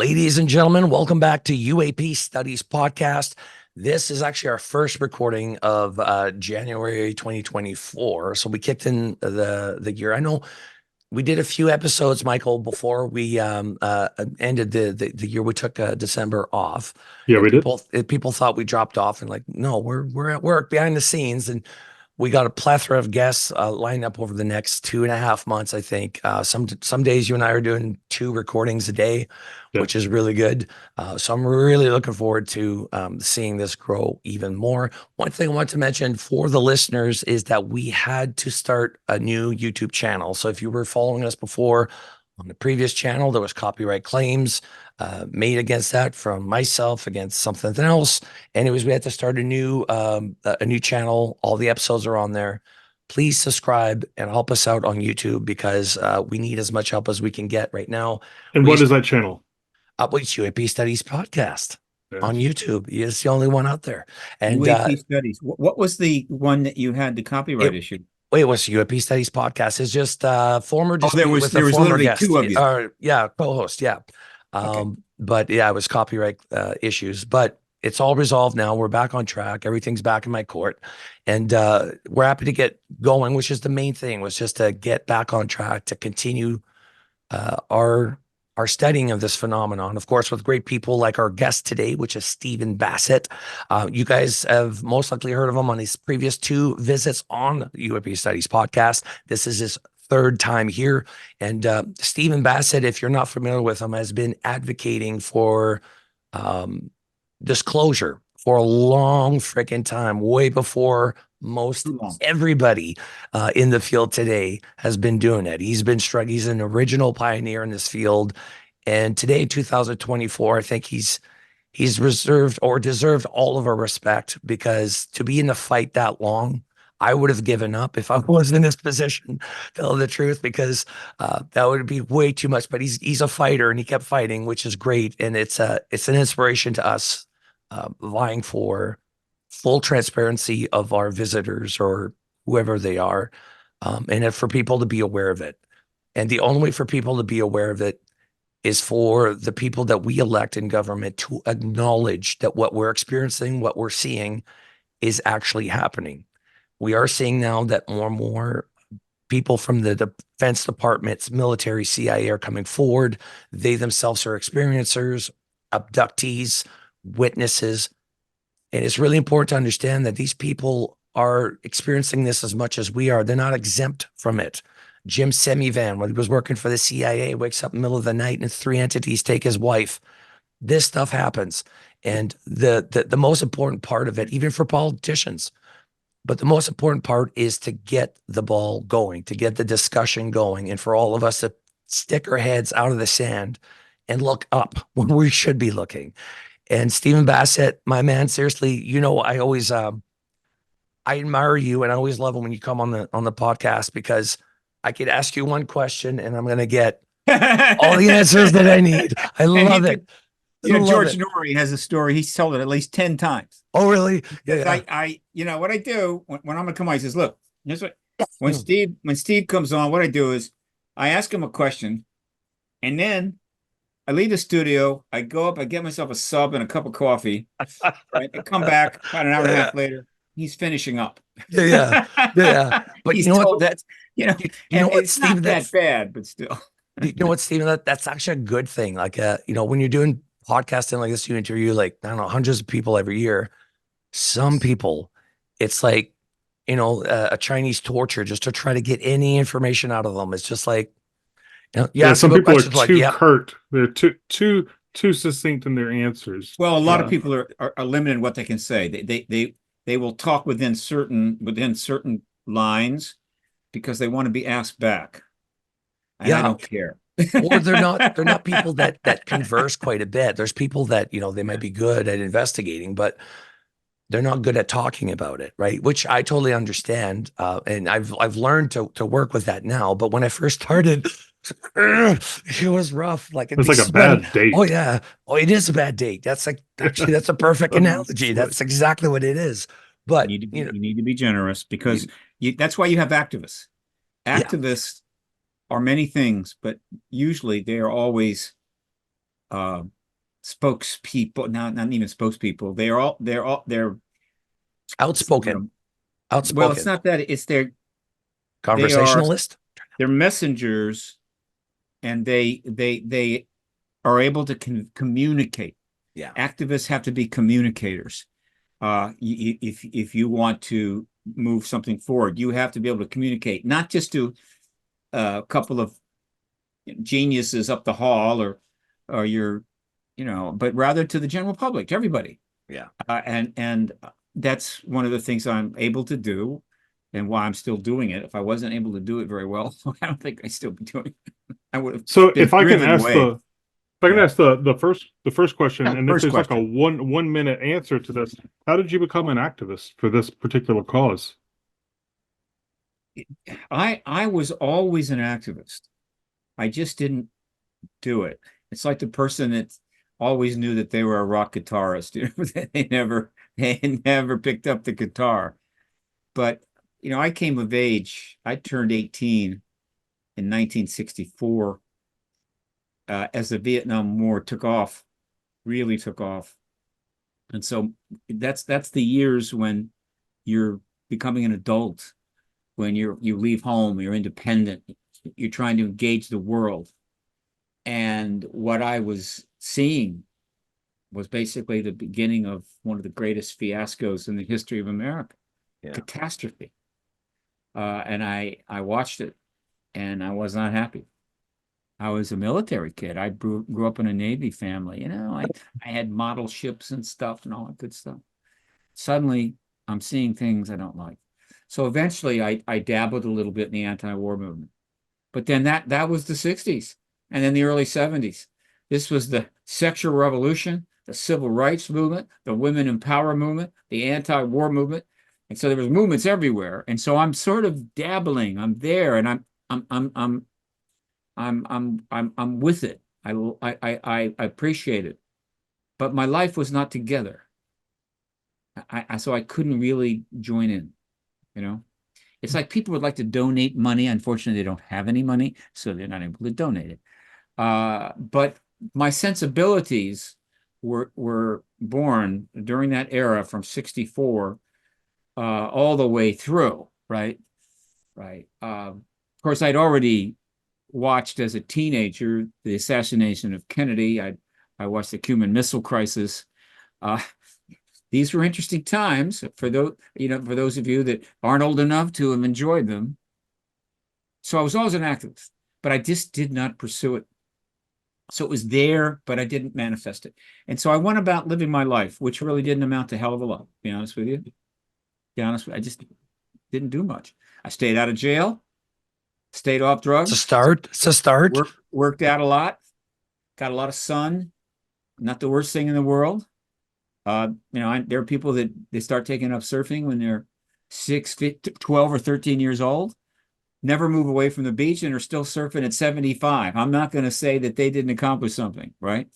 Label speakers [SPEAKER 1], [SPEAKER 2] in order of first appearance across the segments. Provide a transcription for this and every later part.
[SPEAKER 1] Ladies and gentlemen, welcome back to UAP Studies Podcast. This is actually our first recording of January 2024. So we kicked in the year. I know we did a few episodes, Michael, before we ended the year. We took December off.
[SPEAKER 2] Yeah, we did.
[SPEAKER 1] People thought we dropped off, and like, no, we're at work behind the scenes, and we got a plethora of guests lined up over the next 2.5 months, I think. Some days you and I are doing 2 recordings a day,
[SPEAKER 2] Yeah.
[SPEAKER 1] which is really good. So I'm really looking forward to seeing this grow even more. One thing I want to mention for the listeners is that we had to start a new YouTube channel. So if you were following us before on the previous channel, there was copyright claims made against that from myself against something else. Anyways, we had to start a new channel. All the episodes are on there. Please subscribe and help us out on YouTube because we need as much help as we can get right now.
[SPEAKER 2] And what is that channel?
[SPEAKER 1] It's UAP Studies Podcast on
[SPEAKER 2] Yes.
[SPEAKER 1] YouTube. It's the only one out there. And
[SPEAKER 3] UAP Studies. What was the one that you had the copyright issue?
[SPEAKER 1] Wait, what's UAP Studies Podcast? It's just former dispute
[SPEAKER 3] there was
[SPEAKER 1] with a former
[SPEAKER 3] literally
[SPEAKER 1] guest.
[SPEAKER 3] 2 of you.
[SPEAKER 1] Yeah, co-host. Yeah.
[SPEAKER 3] Okay.
[SPEAKER 1] But yeah, it was copyright issues, but it's all resolved now. We're back on track. Everything's back in my court, and we're happy to get going, which is the main thing, was just to get back on track to continue our studying of this phenomenon, of course, with great people like our guest today, which is Stephen Bassett. You guys have most likely heard of him on his previous 2 visits on the UAP Studies Podcast. This is his 3rd time here. And Stephen Bassett, if you're not familiar with him, has been advocating for disclosure for a long freaking time, way before most everybody in the field today has been doing it. He's been struck. He's an original pioneer in this field. And today, 2024, I think he's reserved or deserved all of our respect, because to be in the fight that long, I would have given up if I was in this position, tell the truth, because that would be way too much. But he's a fighter, and he kept fighting, which is great. And it's an inspiration to us vying for full transparency of our visitors or whoever they are, and for people to be aware of it. And the only way for people to be aware of it is for the people that we elect in government to acknowledge that what we're experiencing, what we're seeing, is actually happening. We are seeing now that more and more people from the defense departments, military, CIA are coming forward. They themselves are experiencers, abductees, witnesses. And it's really important to understand that these people are experiencing this as much as we are. They're not exempt from it. Jim Semivan, when he was working for the CIA, wakes up in the middle of the night and 3 entities take his wife. This stuff happens. And the most important part of it, even for politicians, but the most important part is to get the ball going, to get the discussion going, and for all of us to stick our heads out of the sand and look up when we should be looking. And Stephen Bassett, my man, seriously, I always I admire you, and I always love it when you come on the podcast, because I could ask you one question and I'm going to get all the answers that I need. I love it.
[SPEAKER 3] George Norrie has a story. He's told it at least 10 times.
[SPEAKER 1] Oh, really?
[SPEAKER 3] Yeah. I what I do when I'm gonna come on, he says, look, here's what, when Steve comes on, what I do is I ask him a question, and then I leave the studio, I go up, I get myself a sub and a cup of coffee, right? I come back about an hour and a half later, he's finishing up.
[SPEAKER 1] Yeah. But
[SPEAKER 3] he's
[SPEAKER 1] you know what?
[SPEAKER 3] That it's Steve, not that bad, but still.
[SPEAKER 1] You know what, Stephen? That's actually a good thing. Like, when you're doing podcasting like this, you interview, like, I don't know, hundreds of people every year. Some people, it's like, a Chinese torture just to try to get any information out of them. It's just like,
[SPEAKER 2] some people are too curt. They're too succinct in their answers.
[SPEAKER 3] Well, a lot of people are limited in what they can say. They will talk within certain lines because they want to be asked back. And I don't care.
[SPEAKER 1] Or they're not people that converse quite a bit. There's people that, they might be good at investigating, but they're not good at talking about it, right? Which I totally understand. And I've learned to work with that now. But when I first started, it was rough. Like,
[SPEAKER 2] it's like a bad date.
[SPEAKER 1] Oh yeah. Oh, it is a bad date. That's a perfect analogy. That's exactly what it is. But
[SPEAKER 3] you need to be generous, because that's why you have activists. Activists are many things, but usually they are always spokespeople, not even spokespeople. They're
[SPEAKER 1] outspoken.
[SPEAKER 3] Well, it's not that, it's they
[SPEAKER 1] conversationalist.
[SPEAKER 3] They're messengers, and they are able to communicate.
[SPEAKER 1] Yeah.
[SPEAKER 3] Activists have to be communicators. If you want to move something forward, you have to be able to communicate, not just to a couple of geniuses up the hall or your, but rather to the general public, to everybody.
[SPEAKER 1] Yeah.
[SPEAKER 3] And that's one of the things I'm able to do, and why I'm still doing it. If I wasn't able to do it very well, I don't think I'd still be doing it. I would have.
[SPEAKER 2] So if I can ask
[SPEAKER 3] away.
[SPEAKER 2] the first question,
[SPEAKER 3] Yeah,
[SPEAKER 2] and if there's like a 1 minute answer to this, how did you become an activist for this particular cause?
[SPEAKER 3] I was always an activist. I just didn't do it. It's like the person that always knew that they were a rock guitarist. They never picked up the guitar. But I came of age. I turned 18 in 1964 as the Vietnam War really took off. And so that's the years when you're becoming an adult, when you leave home, you're independent, you're trying to engage the world. And what I was seeing was basically the beginning of one of the greatest fiascos in the history of America. Yeah. Catastrophe. And I watched it, and I was not happy. I was a military kid. I grew up in a Navy family. I had model ships and stuff and all that good stuff. Suddenly, I'm seeing things I don't like. So eventually, I dabbled a little bit in the anti-war movement. But then that was the 60s, and then the early 70s. This was the sexual revolution, the civil rights movement, the women in power movement, the anti-war movement. And so there was movements everywhere. And so I'm sort of dabbling. I'm there, and I'm with it. I appreciate it. But my life was not together. So I couldn't really join in, It's like people would like to donate money. Unfortunately, they don't have any money, so they're not able to donate it. But my sensibilities were born during that era from 64 all the way through, right? Right. Of course, I'd already watched as a teenager the assassination of Kennedy. I watched the Cuban Missile Crisis. These were interesting times for those of you that aren't old enough to have enjoyed them. So I was always an activist, but I just did not pursue it. So it was there, but I didn't manifest it. And so I went about living my life, which really didn't amount to a hell of a lot, to be honest with you. I just didn't do much. I stayed out of jail, stayed off drugs.
[SPEAKER 1] It's a start.
[SPEAKER 3] Worked out a lot, got a lot of sun. Not the worst thing in the world. There are people that they start taking up surfing when they're 12 or 13 years old, never move away from the beach, and are still surfing at 75. I'm not going to say that they didn't accomplish something, right?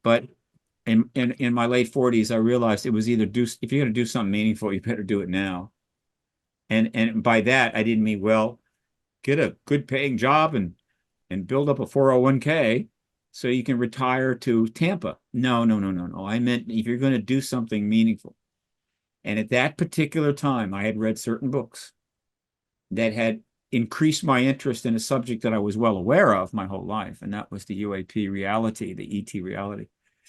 [SPEAKER 3] But in my late 40s, I realized it was either if you're going to do something meaningful, you better do it now. And by that, I didn't mean, well, get a good paying job and build up a 401k so you can retire to Tampa. No. I meant if you're going to do something meaningful. And at that particular time, I had read certain books that had increased my interest in a subject that I was well aware of my whole life, and that was the UAP reality, the ET reality.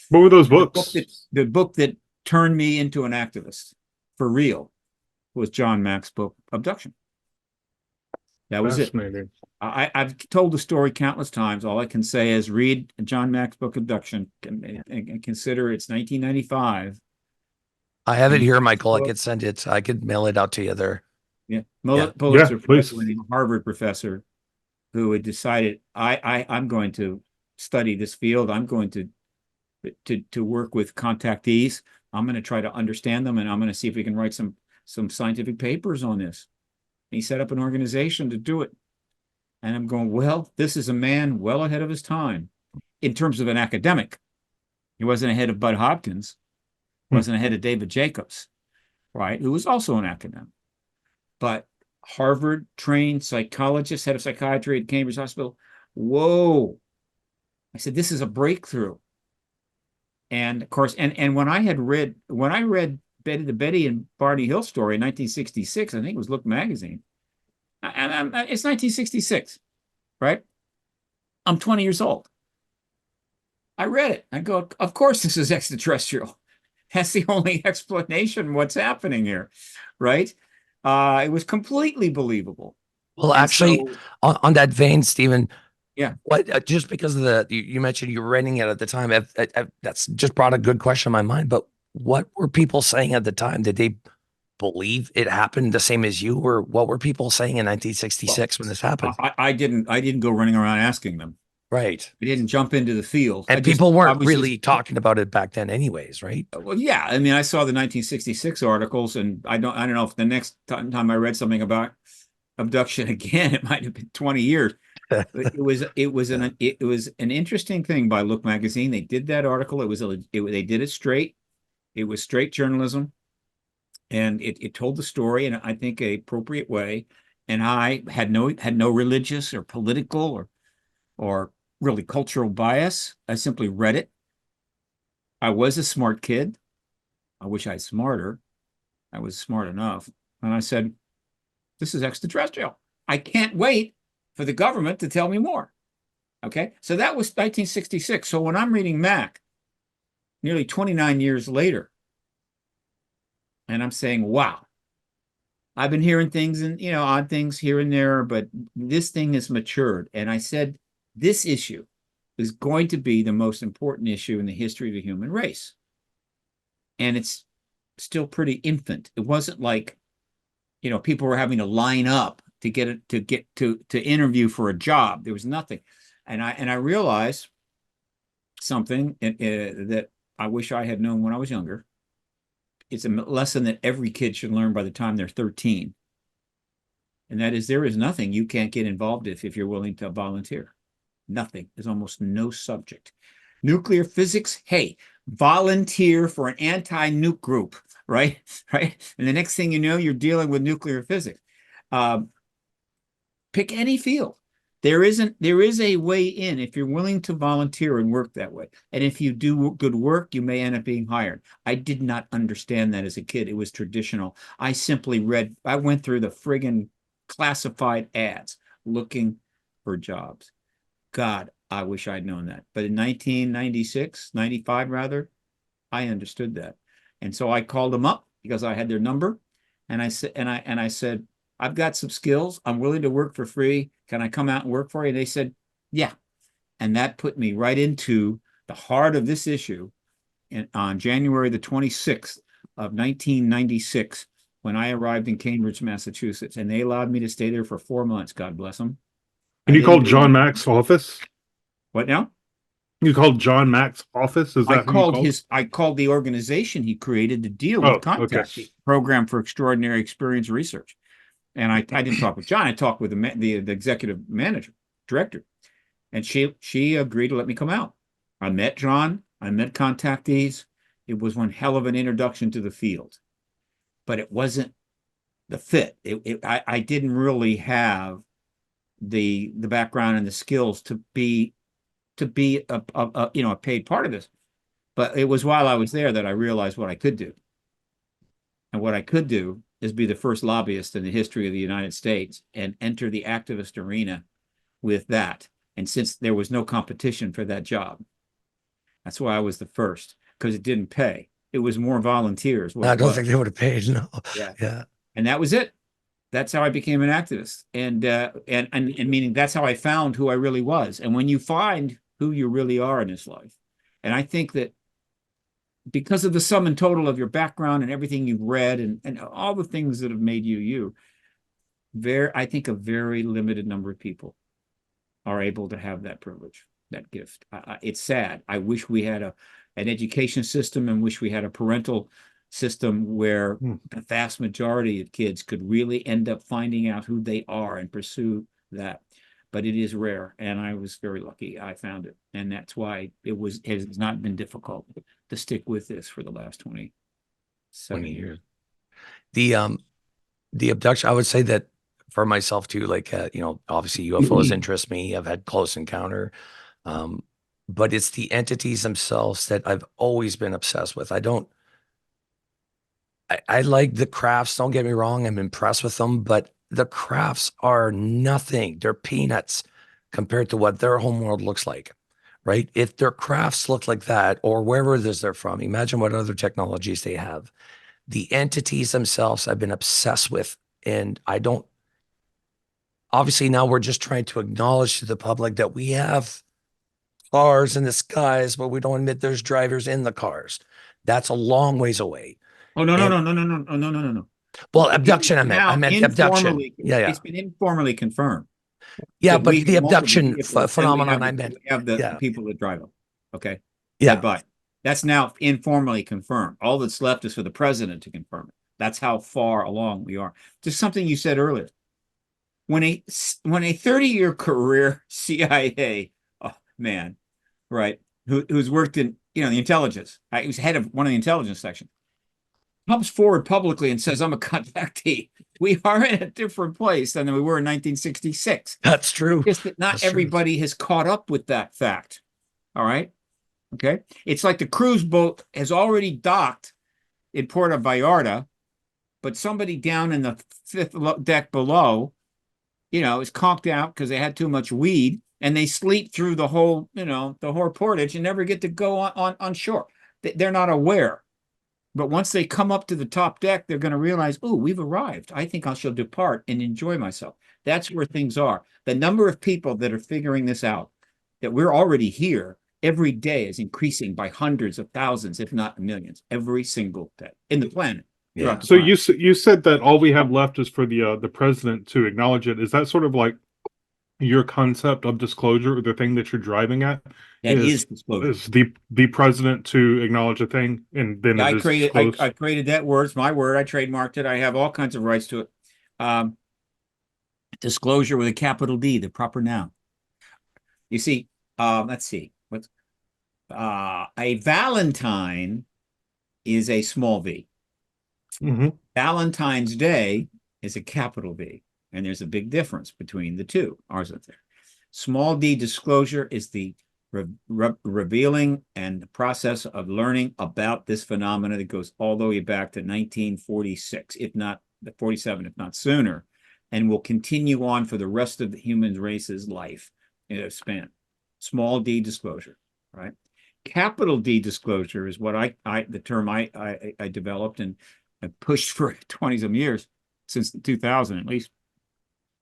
[SPEAKER 2] What were those books?
[SPEAKER 3] The book that turned me into an activist for real was John Mack's book, Abduction. That was it. I've told the story countless times. All I can say is read John Mack's book, Abduction, and consider it's 1995.
[SPEAKER 1] I have it here, Michael. I could send it. I could mail it out to you there.
[SPEAKER 3] Yeah. Pulitzer Prize-winning Harvard professor who had decided, I'm going to study this field. I'm going to work with contactees. I'm going to try to understand them, and I'm going to see if we can write some scientific papers on this. He set up an organization to do it. And I'm going, well, this is a man well ahead of his time in terms of an academic. He wasn't ahead of Bud Hopkins, wasn't ahead of David Jacobs, right? Who was also an academic. But Harvard trained psychologist, head of psychiatry at Cambridge Hospital. Whoa. I said, this is a breakthrough. And of course, and when I read the Betty and Barney Hill story in 1966, I think it was Look magazine. It's 1966, right? I'm 20 years old. I read it. I go, of course, this is extraterrestrial. That's the only explanation what's happening here, right? It was completely believable.
[SPEAKER 1] Well, actually, on that vein, Stephen,
[SPEAKER 3] yeah,
[SPEAKER 1] what just because of you mentioned you were writing it at the time, that's just brought a good question in my mind. But what were people saying at the time? Did they believe it happened the same as you, or what were people saying in 1966 when this happened?
[SPEAKER 3] I didn't go running around asking them.
[SPEAKER 1] Right.
[SPEAKER 3] I didn't jump into the field.
[SPEAKER 1] And people weren't really talking about it back then anyways, right?
[SPEAKER 3] Well, yeah. I mean, I saw the 1966 articles, and I don't know if the next time I read something about abduction again, it might have been 20 years. It was an interesting thing by Look magazine. They did that article. They did it straight. It was straight journalism, and it told the story in, I think, a appropriate way. And I had no religious or political or really cultural bias. I simply read it. I was a smart kid. I wish I was smarter. I was smart enough. And I said, this is extraterrestrial. I can't wait for the government to tell me more. Okay. So that was 1966. So when I'm reading Mac, nearly 29 years later, and I'm saying, wow, I've been hearing things and, odd things here and there, but this thing has matured. And I said, this issue is going to be the most important issue in the history of the human race. And it's still pretty infant. It wasn't like, people were having to line up to get to interview for a job. There was nothing. And I realized something that I wish I had known when I was younger. It's a lesson that every kid should learn by the time they're 13. And that is, there is nothing you can't get involved with if you're willing to volunteer. Nothing. There's almost no subject. Nuclear physics, hey, volunteer for an anti-nuke group, right? Right. And the next thing you know, you're dealing with nuclear physics. Pick any field. There is a way in if you're willing to volunteer and work that way. And if you do good work, you may end up being hired. I did not understand that as a kid. It was traditional. I went through the friggin' classified ads looking for jobs. God, I wish I'd known that. But in 1996, 95 rather, I understood that. And so I called them up because I had their number. And I said, I've got some skills. I'm willing to work for free. Can I come out and work for you? And they said, yeah. And that put me right into the heart of this issue on January the 26th of 1996, when I arrived in Cambridge, Massachusetts. And they allowed me to stay there for 4 months. God bless them.
[SPEAKER 2] And you called John Mack's office?
[SPEAKER 3] What now?
[SPEAKER 2] You called John Mack's office? Is that
[SPEAKER 3] I called the organization he created to deal with contact, the Program for Extraordinary Experience Research. And I didn't talk with John. I talked with the executive director, and she agreed to let me come out. I met John. I met contactees. It was one hell of an introduction to the field, but it wasn't the fit. I didn't really have the background and the skills to be a paid part of this. But it was while I was there that I realized what I could do. And what I could do is be the first lobbyist in the history of the United States and enter the activist arena with that. And since there was no competition for that job, that's why I was the first, because it didn't pay. It was more volunteers.
[SPEAKER 1] I don't think they would have paid. No.
[SPEAKER 3] Yeah. And that was it. That's how I became an activist. And meaning that's how I found who I really was. And when you find who you really are in this life, and I think that because of the sum and total of your background and everything you've read and all the things that have made you, I think a very limited number of people are able to have that privilege, that gift. It's sad. I wish we had an education system and wish we had a parental system where the vast majority of kids could really end up finding out who they are and pursue that. But it is rare, and I was very lucky. I found it, and that's why it has not been difficult to stick with this for the last 20 years.
[SPEAKER 1] The abduction, I would say that for myself too, like obviously UFOs interest me. I've had close encounter. but it's the entities themselves that I've always been obsessed with. I like the crafts. Don't get me wrong. I'm impressed with them, but the crafts are nothing. They're peanuts compared to what their homeworld looks like, right? If their crafts look like that, or wherever it is they're from, imagine what other technologies they have. The entities themselves I've been obsessed with. And I don't, obviously now we're just trying to acknowledge to the public that we have cars in the skies, but we don't admit there's drivers in the cars. That's a long ways away.
[SPEAKER 3] Oh, no, no,
[SPEAKER 1] And
[SPEAKER 3] no, no, no, no, no, no, no, no.
[SPEAKER 1] well, abduction, I
[SPEAKER 3] Now
[SPEAKER 1] meant abduction.
[SPEAKER 3] informally,
[SPEAKER 1] Yeah, yeah.
[SPEAKER 3] it's been informally confirmed
[SPEAKER 1] Yeah,
[SPEAKER 3] that we
[SPEAKER 1] but
[SPEAKER 3] have
[SPEAKER 1] the
[SPEAKER 3] multiple
[SPEAKER 1] abduction
[SPEAKER 3] vehicles and
[SPEAKER 1] phenomenon I meant.
[SPEAKER 3] we have the
[SPEAKER 1] Yeah,
[SPEAKER 3] people that drive them. Okay.
[SPEAKER 1] yeah.
[SPEAKER 3] But that's now informally confirmed. All that's left is for the president to confirm it. That's how far along we are. Just something you said earlier. When a 30-year career CIA man, right, who's worked in the intelligence, he was head of one of the intelligence section, comes forward publicly and says, "I'm a contactee." We are in a different place than we were in 1966.
[SPEAKER 1] That's true.
[SPEAKER 3] Just that not
[SPEAKER 1] That's
[SPEAKER 3] everybody
[SPEAKER 1] true.
[SPEAKER 3] has caught up with that fact. All right. Okay. It's like the cruise boat has already docked in Puerto Vallarta, but somebody down in the fifth deck below, is conked out because they had too much weed, and they sleep through the whole, the whole portage and never get to go on shore. They're not aware. But once they come up to the top deck, they're going to realize, oh, we've arrived. I think I shall depart and enjoy myself. That's where things are. The number of people that are figuring this out, that we're already here every day, is increasing by hundreds of thousands, if not millions, every single day in the planet.
[SPEAKER 2] Yeah. So you said that all we have left is for the president to acknowledge it. Is that sort of like your concept of disclosure, or the thing that you're driving at?
[SPEAKER 3] That is disclosure.
[SPEAKER 2] Is the president to acknowledge a thing, and then
[SPEAKER 3] I
[SPEAKER 2] it is
[SPEAKER 3] created
[SPEAKER 2] disclosed?
[SPEAKER 3] I created that word. It's my word. I trademarked it. I have all kinds of rights to it. Disclosure with a capital D, the proper noun. You see, let's see. What's a Valentine is a small v.
[SPEAKER 2] Mm-hmm.
[SPEAKER 3] Valentine's Day is a capital V, and there's a big difference between the two. Ours is there. Small d disclosure is the revealing and the process of learning about this phenomena that goes all the way back to 1946, if not 47, if not sooner, and will continue on for the rest of the human race's life span. Small d disclosure, right? Capital D disclosure is what the term I developed and I pushed for 20-some years, since 2000 at least,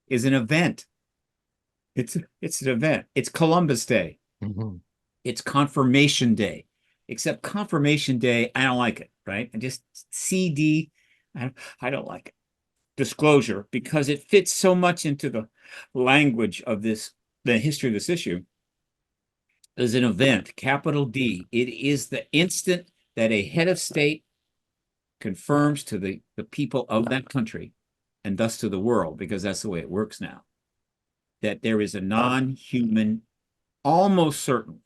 [SPEAKER 3] is an event. It's an event. It's Columbus Day.
[SPEAKER 1] Mm-hmm.
[SPEAKER 3] It's Confirmation Day. Except Confirmation Day, I don't like it, right? And just CD, I don't like it. Disclosure, because it fits so much into the language of the history of this issue, is an event, capital D. It is the instant that a head of state confirms to the people of that country, and thus to the world, because that's the way it works now, that there is a non-human, almost certain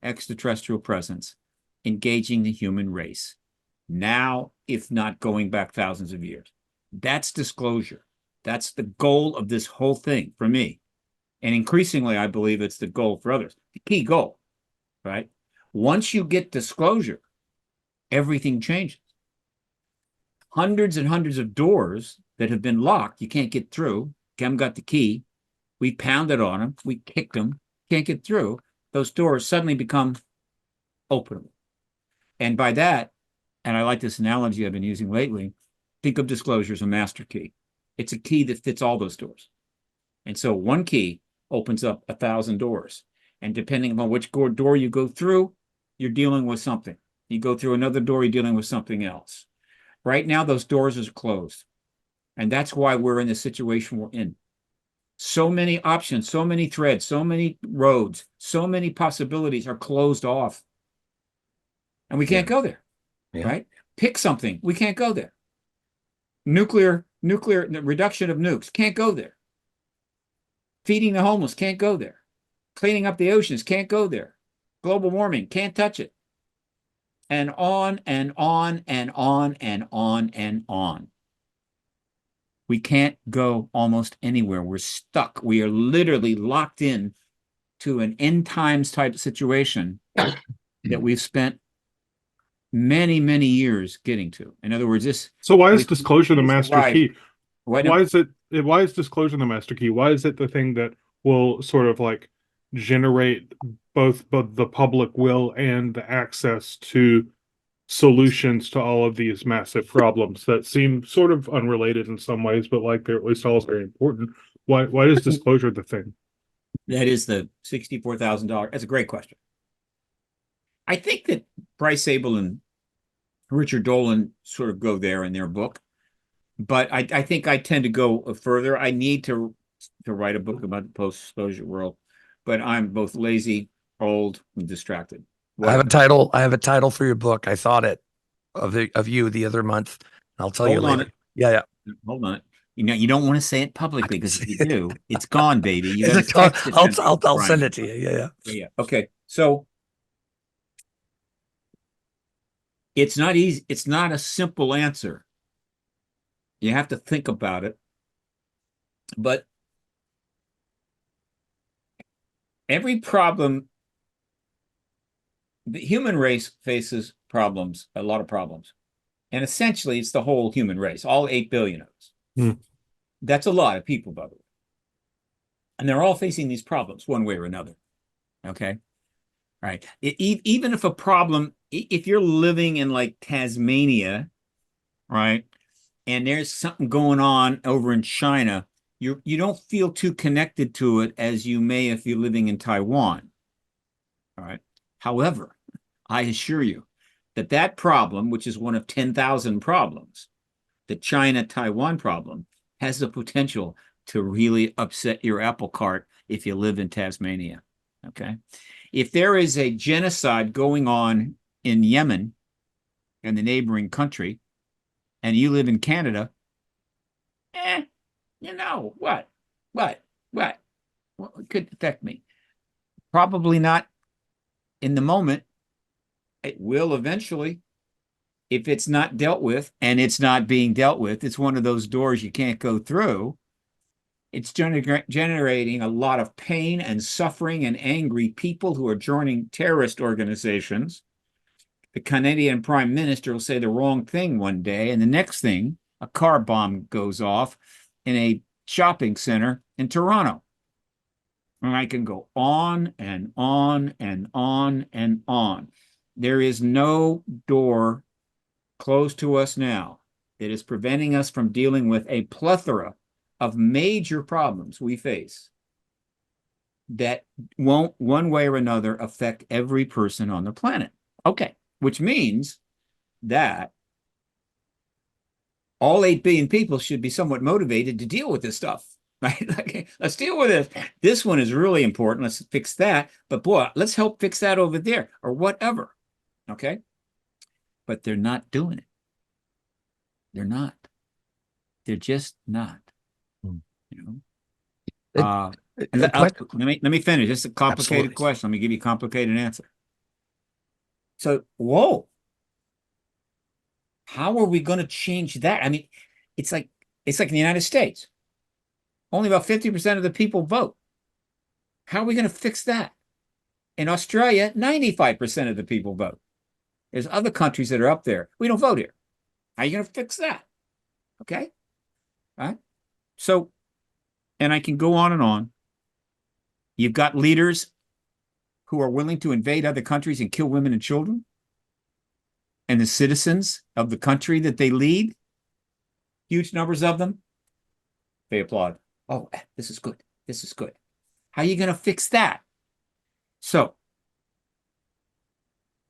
[SPEAKER 3] extraterrestrial presence engaging the human race now, if not going back thousands of years. That's disclosure. That's the goal of this whole thing for me. And increasingly, I believe it's the goal for others. The key goal, right? Once you get disclosure, everything changes. Hundreds and hundreds of doors that have been locked, you can't get through. Cam got the key. We pounded on them. We kicked them. Can't get through. Those doors suddenly become openable. And by that, and I like this analogy I've been using lately, think of disclosure as a master key. It's a key that fits all those doors. And so one key opens up 1,000 doors. And depending on which door you go through, you're dealing with something. You go through another door, you're dealing with something else. Right now, those doors are closed. And that's why we're in the situation we're in. So many options, so many threads, so many roads, so many possibilities are closed off. And we can't go there, right? Pick something. We can't go there. Nuclear reduction of nukes, can't go there. Feeding the homeless, can't go there. Cleaning up the oceans, can't go there. Global warming, can't touch it. And on and on and on and on and on. We can't go almost anywhere. We're stuck. We are literally locked in to an end times type situation that we've spent many, many years getting to. In other words, this.
[SPEAKER 2] So why is disclosure the master key?
[SPEAKER 3] Why
[SPEAKER 2] Why is disclosure the master key? Why is it the thing that will sort of like generate both the public will and the access to solutions to all of these massive problems that seem sort of unrelated in some ways, but like they're at least all very important? Why is disclosure the thing?
[SPEAKER 3] That is the $64,000. That's a great question. I think that Bryce Abel and Richard Dolan sort of go there in their book, but I think I tend to go further. I need to write a book about the post-exposure world, but I'm both lazy, old, and distracted.
[SPEAKER 1] I have a title. I have a title for your book. I thought it of you the other month. I'll tell you later. Yeah.
[SPEAKER 3] Hold on. You know, you don't want to say it publicly because if you do, it's gone, baby. You
[SPEAKER 1] Is
[SPEAKER 3] got
[SPEAKER 1] it
[SPEAKER 3] to
[SPEAKER 1] gone?
[SPEAKER 3] text it.
[SPEAKER 1] I'll send it to you.
[SPEAKER 3] Yeah. Okay. So it's not easy. It's not a simple answer. You have to think about it. But every problem, the human race faces problems, a lot of problems. And essentially, it's the whole human race, all 8 billion of us. That's a lot of people, by the way. And they're all facing these problems one way or another. Okay. All right. Even if a problem, if you're living in like Tasmania, right, and there's something going on over in China, you don't feel too connected to it as you may if you're living in Taiwan. All right. However, I assure you that that problem, which is one of 10,000 problems, the China-Taiwan problem, has the potential to really upset your apple cart if you live in Tasmania. Okay. If there is a genocide going on in Yemen and the neighboring country, and you live in Canada, you know, what could affect me? Probably not in the moment. It will eventually, if it's not dealt with, and it's not being dealt with. It's one of those doors you can't go through. It's generating a lot of pain and suffering and angry people who are joining terrorist organizations. The Canadian Prime Minister will say the wrong thing one day, and the next thing, a car bomb goes off in a shopping center in Toronto. And I can go on and on and on and on. There is no door close to us now that is preventing us from dealing with a plethora of major problems we face that won't, one way or another, affect every person on the planet. Okay, which means that all 8 billion people should be somewhat motivated to deal with this stuff, right? Okay, let's deal with it. This one is really important. Let's fix that. But boy, let's help fix that over there or whatever. Okay. But they're not doing it. They're not. They're just not. You know. Let me finish. It's a complicated question. Let me give you a complicated answer. So, whoa. How are we going to change that? I mean, it's like in the United States. Only about 50% of the people vote. How are we going to fix that? In Australia, 95% of the people vote. There's other countries that are up there. We don't vote here. How are you going to fix that? Okay. All right. So, and I can go on and on. You've got leaders who are willing to invade other countries and kill women and children. And the citizens of the country that they lead, huge numbers of them, they applaud. Oh, this is good. This is good. How are you going to fix that? So,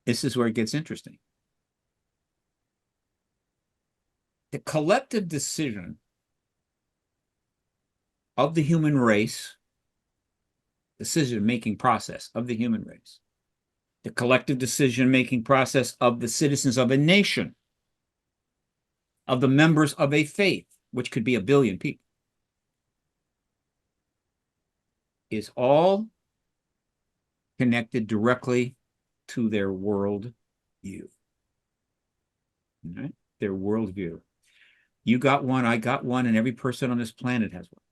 [SPEAKER 3] this is where it gets interesting. The collective decision of the human race, decision-making process of the human race, the collective decision-making process of the citizens of a nation, of the members of a faith, which could be 1 billion people, is all connected directly to their world view. Right? Their worldview. You got one, I got one, and every person on this planet has one.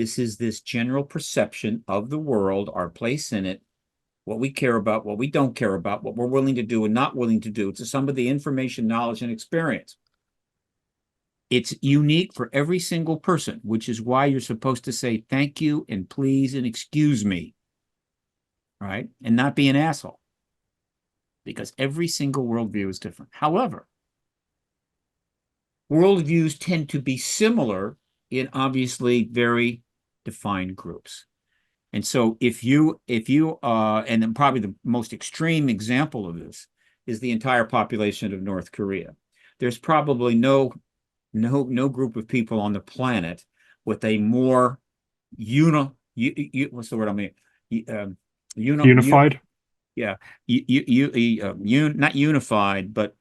[SPEAKER 3] This is this general perception of the world, our place in it, what we care about, what we don't care about, what we're willing to do and not willing to do. It's a sum of the information, knowledge, and experience. It's unique for every single person, which is why you're supposed to say thank you and please and excuse me, right? And not be an asshole, because every single worldview is different. However, worldviews tend to be similar in obviously very defined groups. And so if you and then probably the most extreme example of this is the entire population of North Korea. There's probably no group of people on the planet with a more what's the word I mean?
[SPEAKER 2] Unified.
[SPEAKER 3] Yeah, not unified, but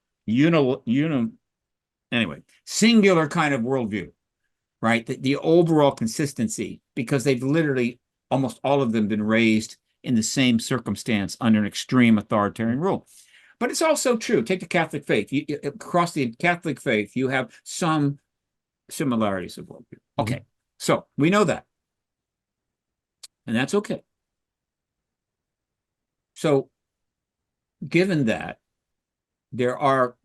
[SPEAKER 3] anyway, singular kind of worldview, right? The overall consistency, because they've literally almost all of them been raised in the same circumstance under an extreme authoritarian rule. But it's also true. Take the Catholic faith. Across the Catholic faith, you have some similarities of worldview. Okay, so we know that. And that's okay. So given that, there are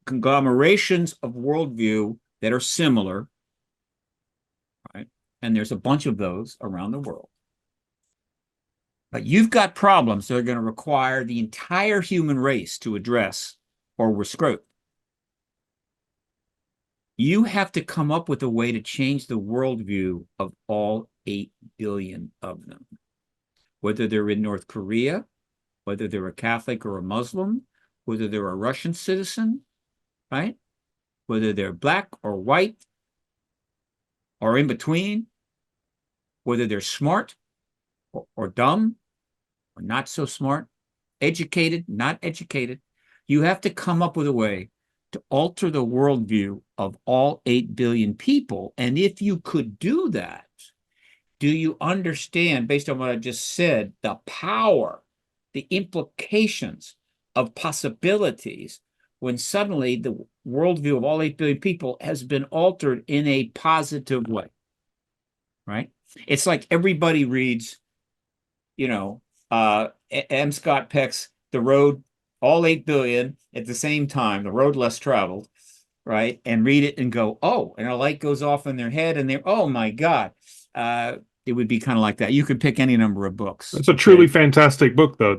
[SPEAKER 3] conglomerations of worldview that are similar, right? And there's a bunch of those around the world. But you've got problems that are going to require the entire human race to address, or we're screwed. You have to come up with a way to change the worldview of all 8 billion of them, whether they're in North Korea, whether they're a Catholic or a Muslim, whether they're a Russian citizen, right? Whether they're black or white or in between, whether they're smart or dumb or not so smart, educated, not educated. You have to come up with a way to alter the worldview of all 8 billion people. And if you could do that, do you understand, based on what I just said, the power, the implications of possibilities when suddenly the worldview of all 8 billion people has been altered in a positive way, right? It's like everybody reads, M. Scott Peck's The Road, all 8 billion at the same time, The Road Less Traveled, right? And read it and go, oh, and a light goes off in their head and they're, oh my God. It would be kind of like that. You could pick any number of books.
[SPEAKER 2] It's a truly fantastic book, though.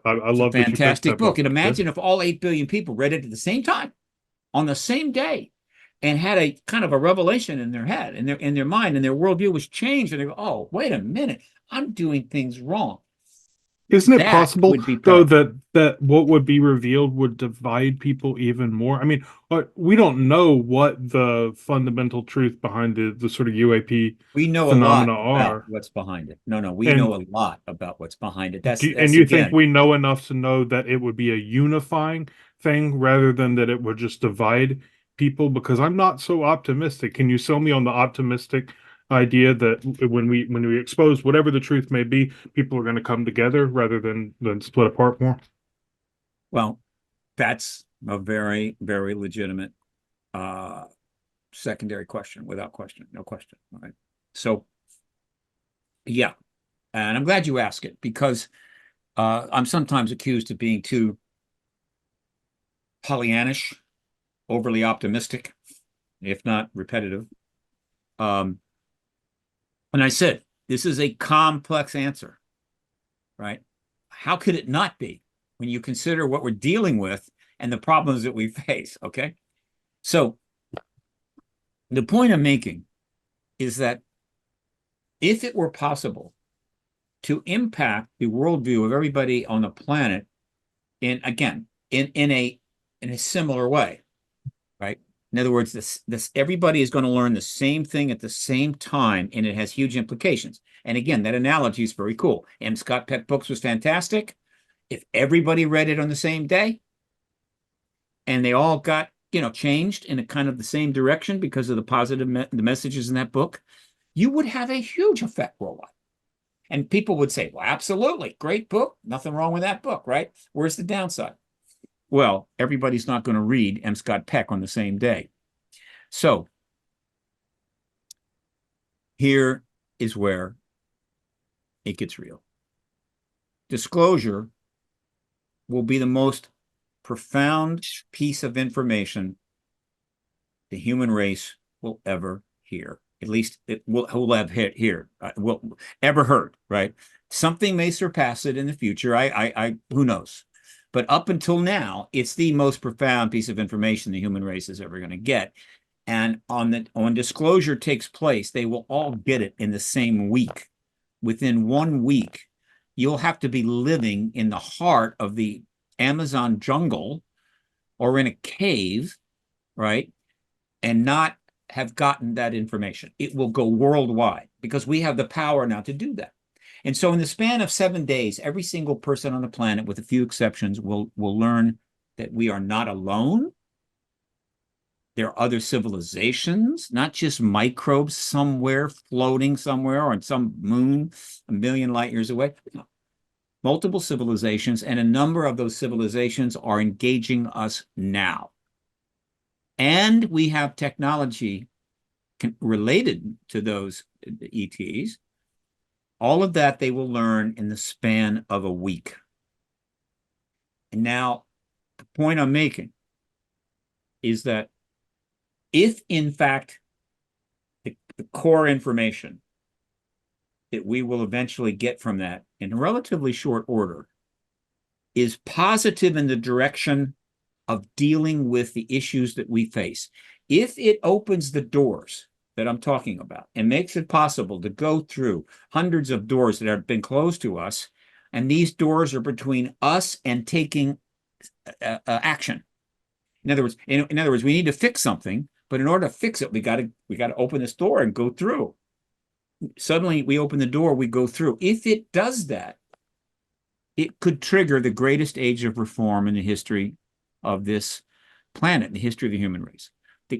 [SPEAKER 2] I love that you picked
[SPEAKER 3] fantastic
[SPEAKER 2] that
[SPEAKER 3] book. And imagine if all 8 billion people read it at the same time, on the same day, and had a kind of a revelation in their head, in their mind, and their worldview was changed. And they go, oh, wait a minute, I'm doing things wrong.
[SPEAKER 2] Isn't it possible, though,
[SPEAKER 3] powerful.
[SPEAKER 2] that what would be revealed would divide people even more? I mean, we don't know what the fundamental truth behind the sort of UAP
[SPEAKER 3] we know
[SPEAKER 2] phenomena
[SPEAKER 3] a lot
[SPEAKER 2] are.
[SPEAKER 3] about what's behind it. No, we know a lot about what's behind it.
[SPEAKER 2] And you think we know enough to know that it would be a unifying thing rather than that it would just divide people? Because I'm not so optimistic. Can you sell me on the optimistic idea that when we expose whatever the truth may be, people are going to come together rather than split apart more?
[SPEAKER 3] Well, that's a very, very legitimate secondary question, without question, no question. All right. So, yeah, and I'm glad you asked it, because I'm sometimes accused of being too Pollyannish, overly optimistic, if not repetitive. And I said, this is a complex answer, right? How could it not be when you consider what we're dealing with and the problems that we face, okay? So the point I'm making is that if it were possible to impact the worldview of everybody on the planet in a similar way, right? In other words, this everybody is going to learn the same thing at the same time, and it has huge implications. And again, that analogy is very cool. M. Scott Peck books was fantastic. If everybody read it on the same day, and they all got changed in a kind of the same direction because of the positive the messages in that book, you would have a huge effect worldwide. And people would say, well, absolutely, great book, nothing wrong with that book, right? Where's the downside? Well, everybody's not going to read M. Scott Peck on the same day. So Here is where it gets real. Disclosure will be the most profound piece of information the human race will ever hear. At least it will have will ever heard, right? Something may surpass it in the future. Who knows? But up until now, it's the most profound piece of information the human race is ever going to get. And when disclosure takes place, they will all get it in the same week. Within 1 week, you'll have to be living in the heart of the Amazon jungle or in a cave, right? And not have gotten that information. It will go worldwide because we have the power now to do that. And so in the span of 7 days, every single person on the planet, with a few exceptions, will learn that we are not alone. There are other civilizations, not just microbes somewhere floating somewhere or on some moon a million light years away. No. Multiple civilizations, and a number of those civilizations are engaging us now. And we have technology related to those ETs. All of that they will learn in the span of a week. And now, the point I'm making is that if, in fact, the core information that we will eventually get from that in relatively short order is positive in the direction of dealing with the issues that we face, if it opens the doors that I'm talking about and makes it possible to go through hundreds of doors that have been closed to us, and these doors are between us and taking action. In other words, we need to fix something, but in order to fix it, we got to open this door and go through. Suddenly, we open the door, we go through. If it does that, it could trigger the greatest age of reform in the history of this planet, in the history of the human race.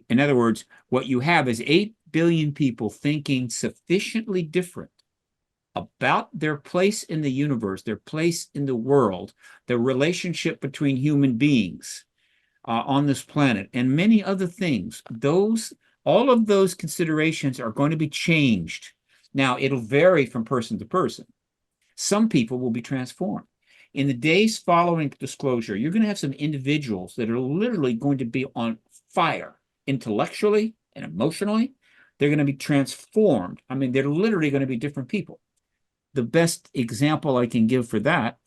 [SPEAKER 3] In other words, what you have is 8 billion people thinking sufficiently different about their place in the universe, their place in the world, the relationship between human beings on this planet, and many other things. All of those considerations are going to be changed. Now, it'll vary from person to person. Some people will be transformed. In the days following disclosure, you're going to have some individuals that are literally going to be on fire intellectually and emotionally. They're going to be transformed. I mean, they're literally going to be different people. The best example I can give for that,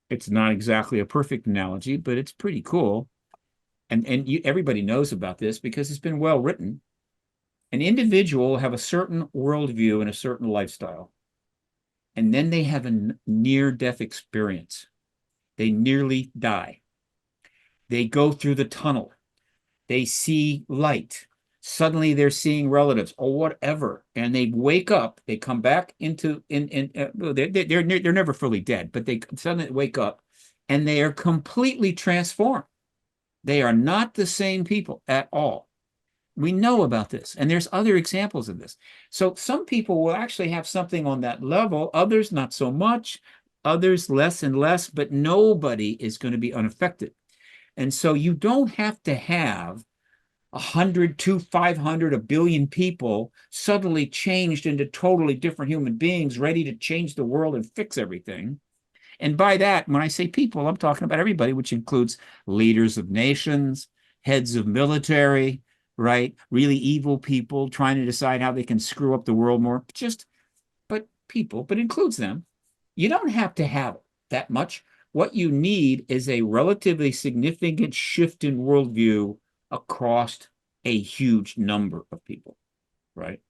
[SPEAKER 3] it's not exactly a perfect analogy, but it's pretty cool. And everybody knows about this because it's been well written. An individual will have a certain worldview and a certain lifestyle. And then they have a near-death experience. They nearly die. They go through the tunnel. They see light. Suddenly they're seeing relatives or whatever, and they wake up. They come back into they're never fully dead, but they suddenly wake up, and they are completely transformed. They are not the same people at all. We know about this, and there's other examples of this. So some people will actually have something on that level, others not so much, others less and less, but nobody is going to be unaffected. And so you don't have to have 100 to 500, a billion people suddenly changed into totally different human beings, ready to change the world and fix everything. And by that, when I say people, I'm talking about everybody, which includes leaders of nations, heads of military, right? Really evil people trying to decide how they can screw up the world more. But people, but includes them. You don't have to have that much. What you need is a relatively significant shift in worldview across a huge number of people, right?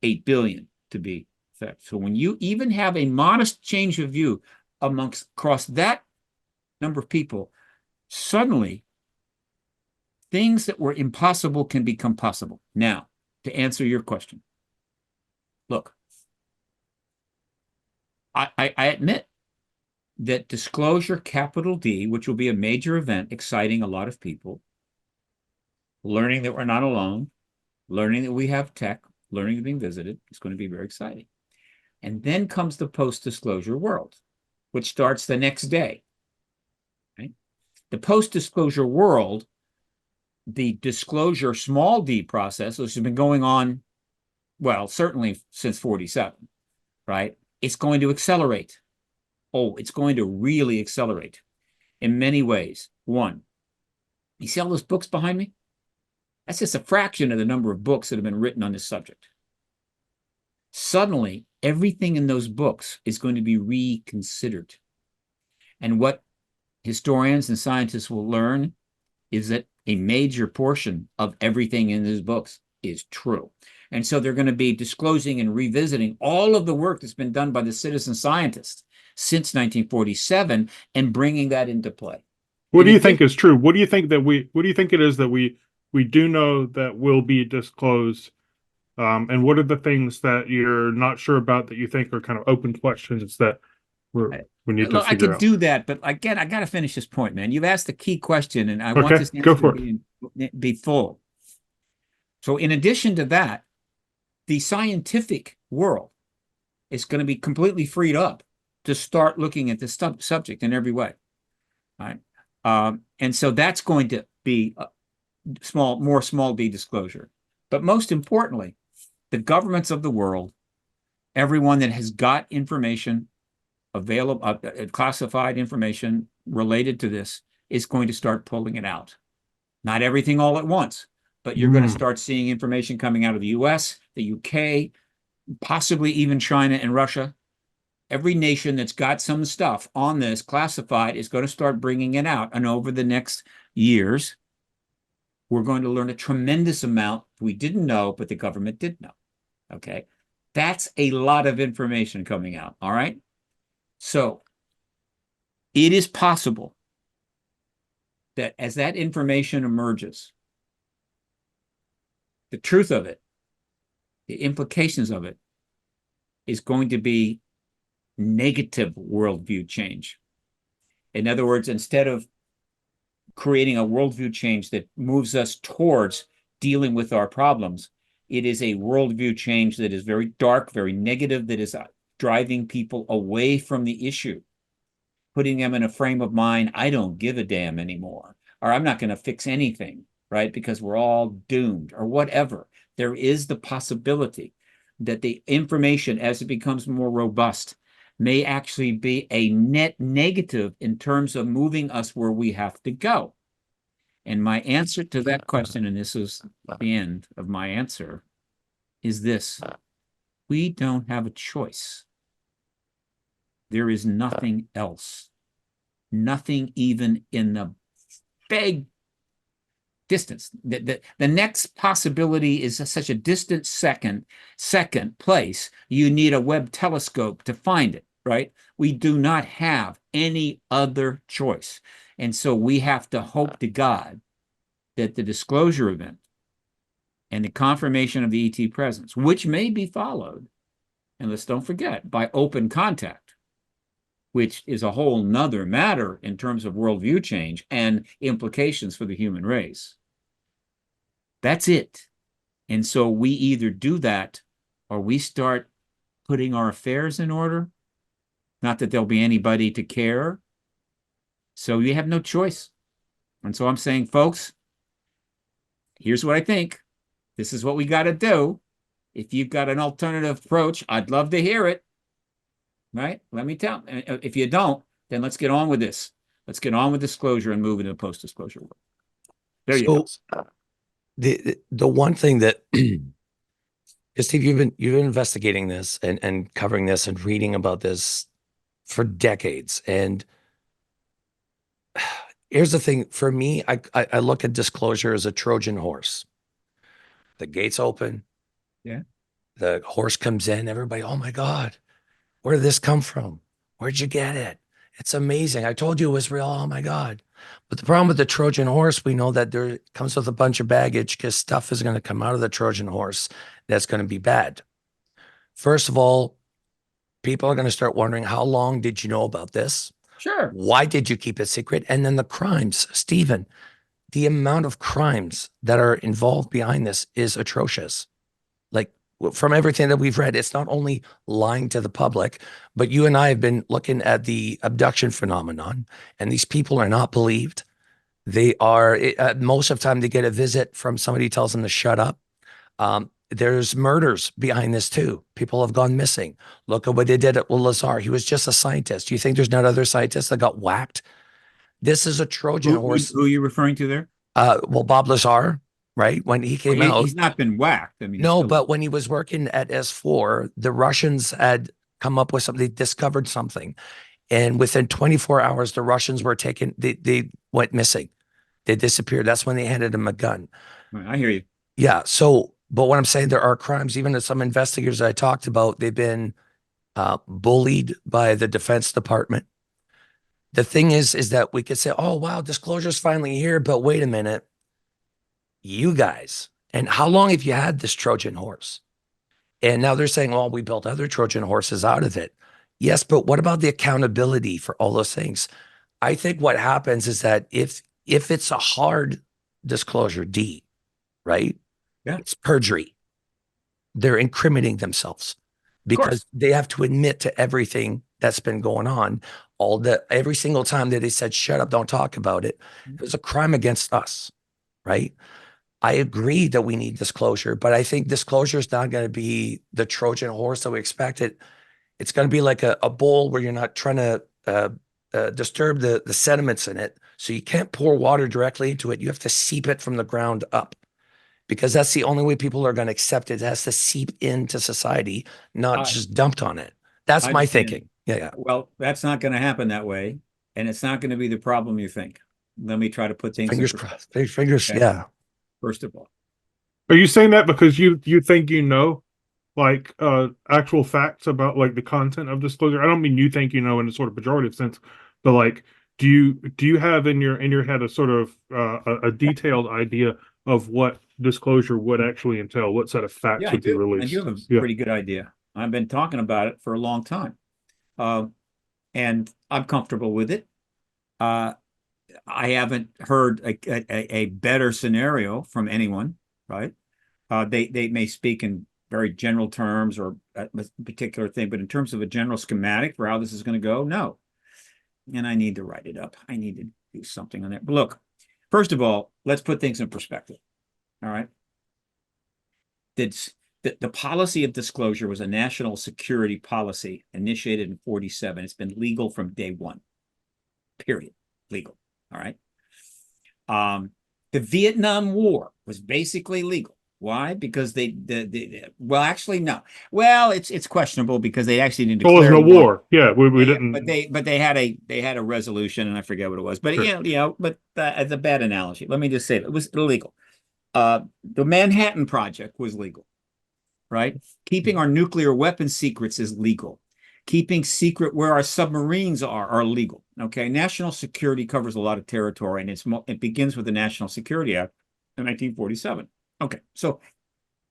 [SPEAKER 3] 8 billion to be exact. So when you even have a modest change of view across that number of people, suddenly things that were impossible can become possible. Now, to answer your question, look, I admit that disclosure, capital D, which will be a major event exciting a lot of people, learning that we're not alone, learning that we have tech, learning to being visited, it's going to be very exciting. And then comes the post-disclosure world, which starts the next day. Right? The post-disclosure world, the disclosure small d process, which has been going on well, certainly since 47, right? It's going to accelerate. Oh, it's going to really accelerate in many ways. One, you see all those books behind me? That's just a fraction of the number of books that have been written on this subject. Suddenly, everything in those books is going to be reconsidered. And what historians and scientists will learn is that a major portion of everything in these books is true. And so they're going to be disclosing and revisiting all of the work that's been done by the citizen scientists since 1947 and bringing that into play.
[SPEAKER 2] What do you think is true? What do you think it is that we do know that will be disclosed? And what are the things that you're not sure about that you think are kind of open questions that we need to figure out?
[SPEAKER 3] I could do that, but again, I got to finish this point, man. You've asked the key question, and I want
[SPEAKER 2] Okay,
[SPEAKER 3] this
[SPEAKER 2] go
[SPEAKER 3] answer
[SPEAKER 2] for
[SPEAKER 3] to be full. So in addition to that, the scientific world is going to be completely freed up to start looking at this subject in every way. All right. And so that's going to be more small d disclosure. But most importantly, the governments of the world, everyone that has got information available, classified information related to this, is going to start pulling it out. Not everything all at once, but you're going to start seeing information coming out of the US, the UK, possibly even China and Russia. Every nation that's got some stuff on this classified is going to start bringing it out. And over the next years, we're going to learn a tremendous amount we didn't know, but the government did know. Okay. That's a lot of information coming out. All right. So it is possible that as that information emerges, the truth of it, the implications of it, is going to be negative worldview change. In other words, instead of creating a worldview change that moves us towards dealing with our problems, it is a worldview change that is very dark, very negative, that is driving people away from the issue, putting them in a frame of mind, I don't give a damn anymore, or I'm not going to fix anything, right? Because we're all doomed, or whatever. There is the possibility that the information, as it becomes more robust, may actually be a net negative in terms of moving us where we have to go. And my answer to that question, and this is the end of my answer, is this: we don't have a choice. There is nothing else. Nothing even in the vague distance. The next possibility is such a distant second place, you need a Webb telescope to find it, right? We do not have any other choice. And so we have to hope to God that the disclosure event and the confirmation of the ET presence, which may be followed, and let's don't forget, by open contact, which is a whole nother matter in terms of worldview change and implications for the human race. That's it. And so we either do that or we start putting our affairs in order. Not that there'll be anybody to care. So you have no choice. And so I'm saying, folks, here's what I think. This is what we got to do. If you've got an alternative approach, I'd love to hear it. Right? Let me tell. If you don't, then let's get on with this. Let's get on with disclosure and move into the post-disclosure world. There you go.
[SPEAKER 1] The one thing that, Steve, you've been investigating this and covering this and reading about this for decades. And here's the thing for me, I look at disclosure as a Trojan horse. The gates open.
[SPEAKER 3] Yeah.
[SPEAKER 1] The horse comes in. Everybody, oh my God, where did this come from? Where'd you get it? It's amazing. I told you it was real. Oh my God. But the problem with the Trojan horse, we know that there comes with a bunch of baggage because stuff is going to come out of the Trojan horse that's going to be bad. First of all, people are going to start wondering, how long did you know about this?
[SPEAKER 3] Sure.
[SPEAKER 1] Why did you keep it secret? And then the crimes, Stephen, the amount of crimes that are involved behind this is atrocious. Like, from everything that we've read, it's not only lying to the public, but you and I have been looking at the abduction phenomenon, and these people are not believed. They are, most of the time, they get a visit from somebody who tells them to shut up. there's murders behind this too. People have gone missing. Look at what they did at Lazar. He was just a scientist. Do you think there's not other scientists that got whacked? This is a Trojan horse.
[SPEAKER 3] Who are you referring to there?
[SPEAKER 1] Well, Bob Lazar, right? When he came out,
[SPEAKER 3] he's not been whacked. I mean,
[SPEAKER 1] no, but when he was working at S4, the Russians had come up with something, they discovered something. And within 24 hours, the Russians were taken, they went missing. They disappeared. That's when they handed him a gun.
[SPEAKER 3] I hear you.
[SPEAKER 1] Yeah. So, but what I'm saying, there are crimes, even as some investigators I talked about, they've been bullied by the Defense Department. The thing is that we could say, oh, wow, disclosure's finally here. But wait a minute, you guys, and how long have you had this Trojan horse? And now they're saying, well, we built other Trojan horses out of it. Yes, but what about the accountability for all those things? I think what happens is that if it's a hard disclosure, D, right?
[SPEAKER 3] Yeah.
[SPEAKER 1] It's perjury. They're incriminating themselves because they have to admit to everything that's been going on. Every single time that they said, shut up, don't talk about it, it was a crime against us, right? I agree that we need disclosure, but I think disclosure is not going to be the Trojan horse that we expected. It's going to be like a bowl where you're not trying to disturb the sediments in it. So you can't pour water directly into it. You have to seep it from the ground up, because that's the only way people are going to accept it. It has to seep into society, not just dumped on it. That's my thinking. Yeah.
[SPEAKER 3] Well, that's not going to happen that way. And it's not going to be the problem you think. Let me try to put things
[SPEAKER 1] fingers crossed. Fingers, okay. Yeah.
[SPEAKER 3] First of all,
[SPEAKER 2] are you saying that because you think like actual facts about like the content of disclosure? I don't mean you think in a sort of pejorative sense, but like do you have in your head a sort of a detailed idea of what disclosure would actually entail? What set of facts would be released?
[SPEAKER 3] I do have a pretty good idea. I've been talking about it for a long time, and I'm comfortable with it. I haven't heard a better scenario from anyone, right? They may speak in very general terms or a particular thing, but in terms of a general schematic for how this is going to go, no. And I need to write it up. I need to do something on that. But look, first of all, let's put things in perspective. All right. The policy of disclosure was a national security policy initiated in 1947. It's been legal from day one, period. Legal. All right. The Vietnam War was basically legal. Why? Because well, actually, no. Well, it's questionable because they actually didn't declare
[SPEAKER 2] it was no war. Yeah, we didn't.
[SPEAKER 3] But they had a resolution, and I forget what it was. But sure. But as a bad analogy, let me just say it was illegal. The Manhattan Project was legal, right? Keeping our nuclear weapons secrets is legal. Keeping secret where our submarines are legal. Okay, national security covers a lot of territory, and it begins with the National Security Act in 1947. Okay, so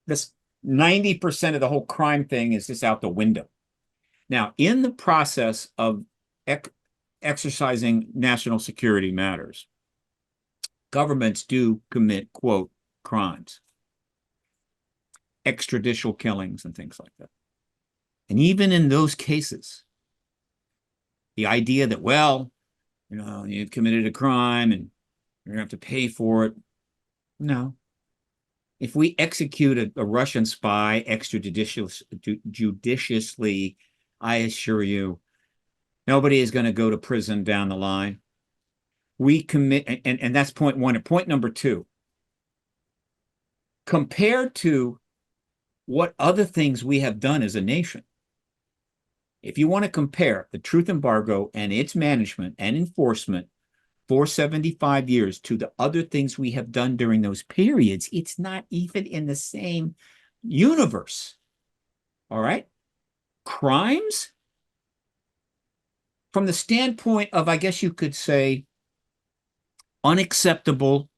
[SPEAKER 3] this 90% of the whole crime thing is just out the window. Now, in the process of exercising national security matters, governments do commit, quote, crimes, extrajudicial killings and things like that. And even in those cases, the idea that, well, you committed a crime and you're going to have to pay for it. No. If we execute a Russian spy extrajudiciously, I assure you, nobody is going to go to prison down the line. We commit, and that's point one. And point number two, compared to what other things we have done as a nation, if you want to compare the truth embargo and its management and enforcement for 75 years to the other things we have done during those periods, it's not even in the same universe. All right? Crimes, from the standpoint of, I guess you could say, unacceptable,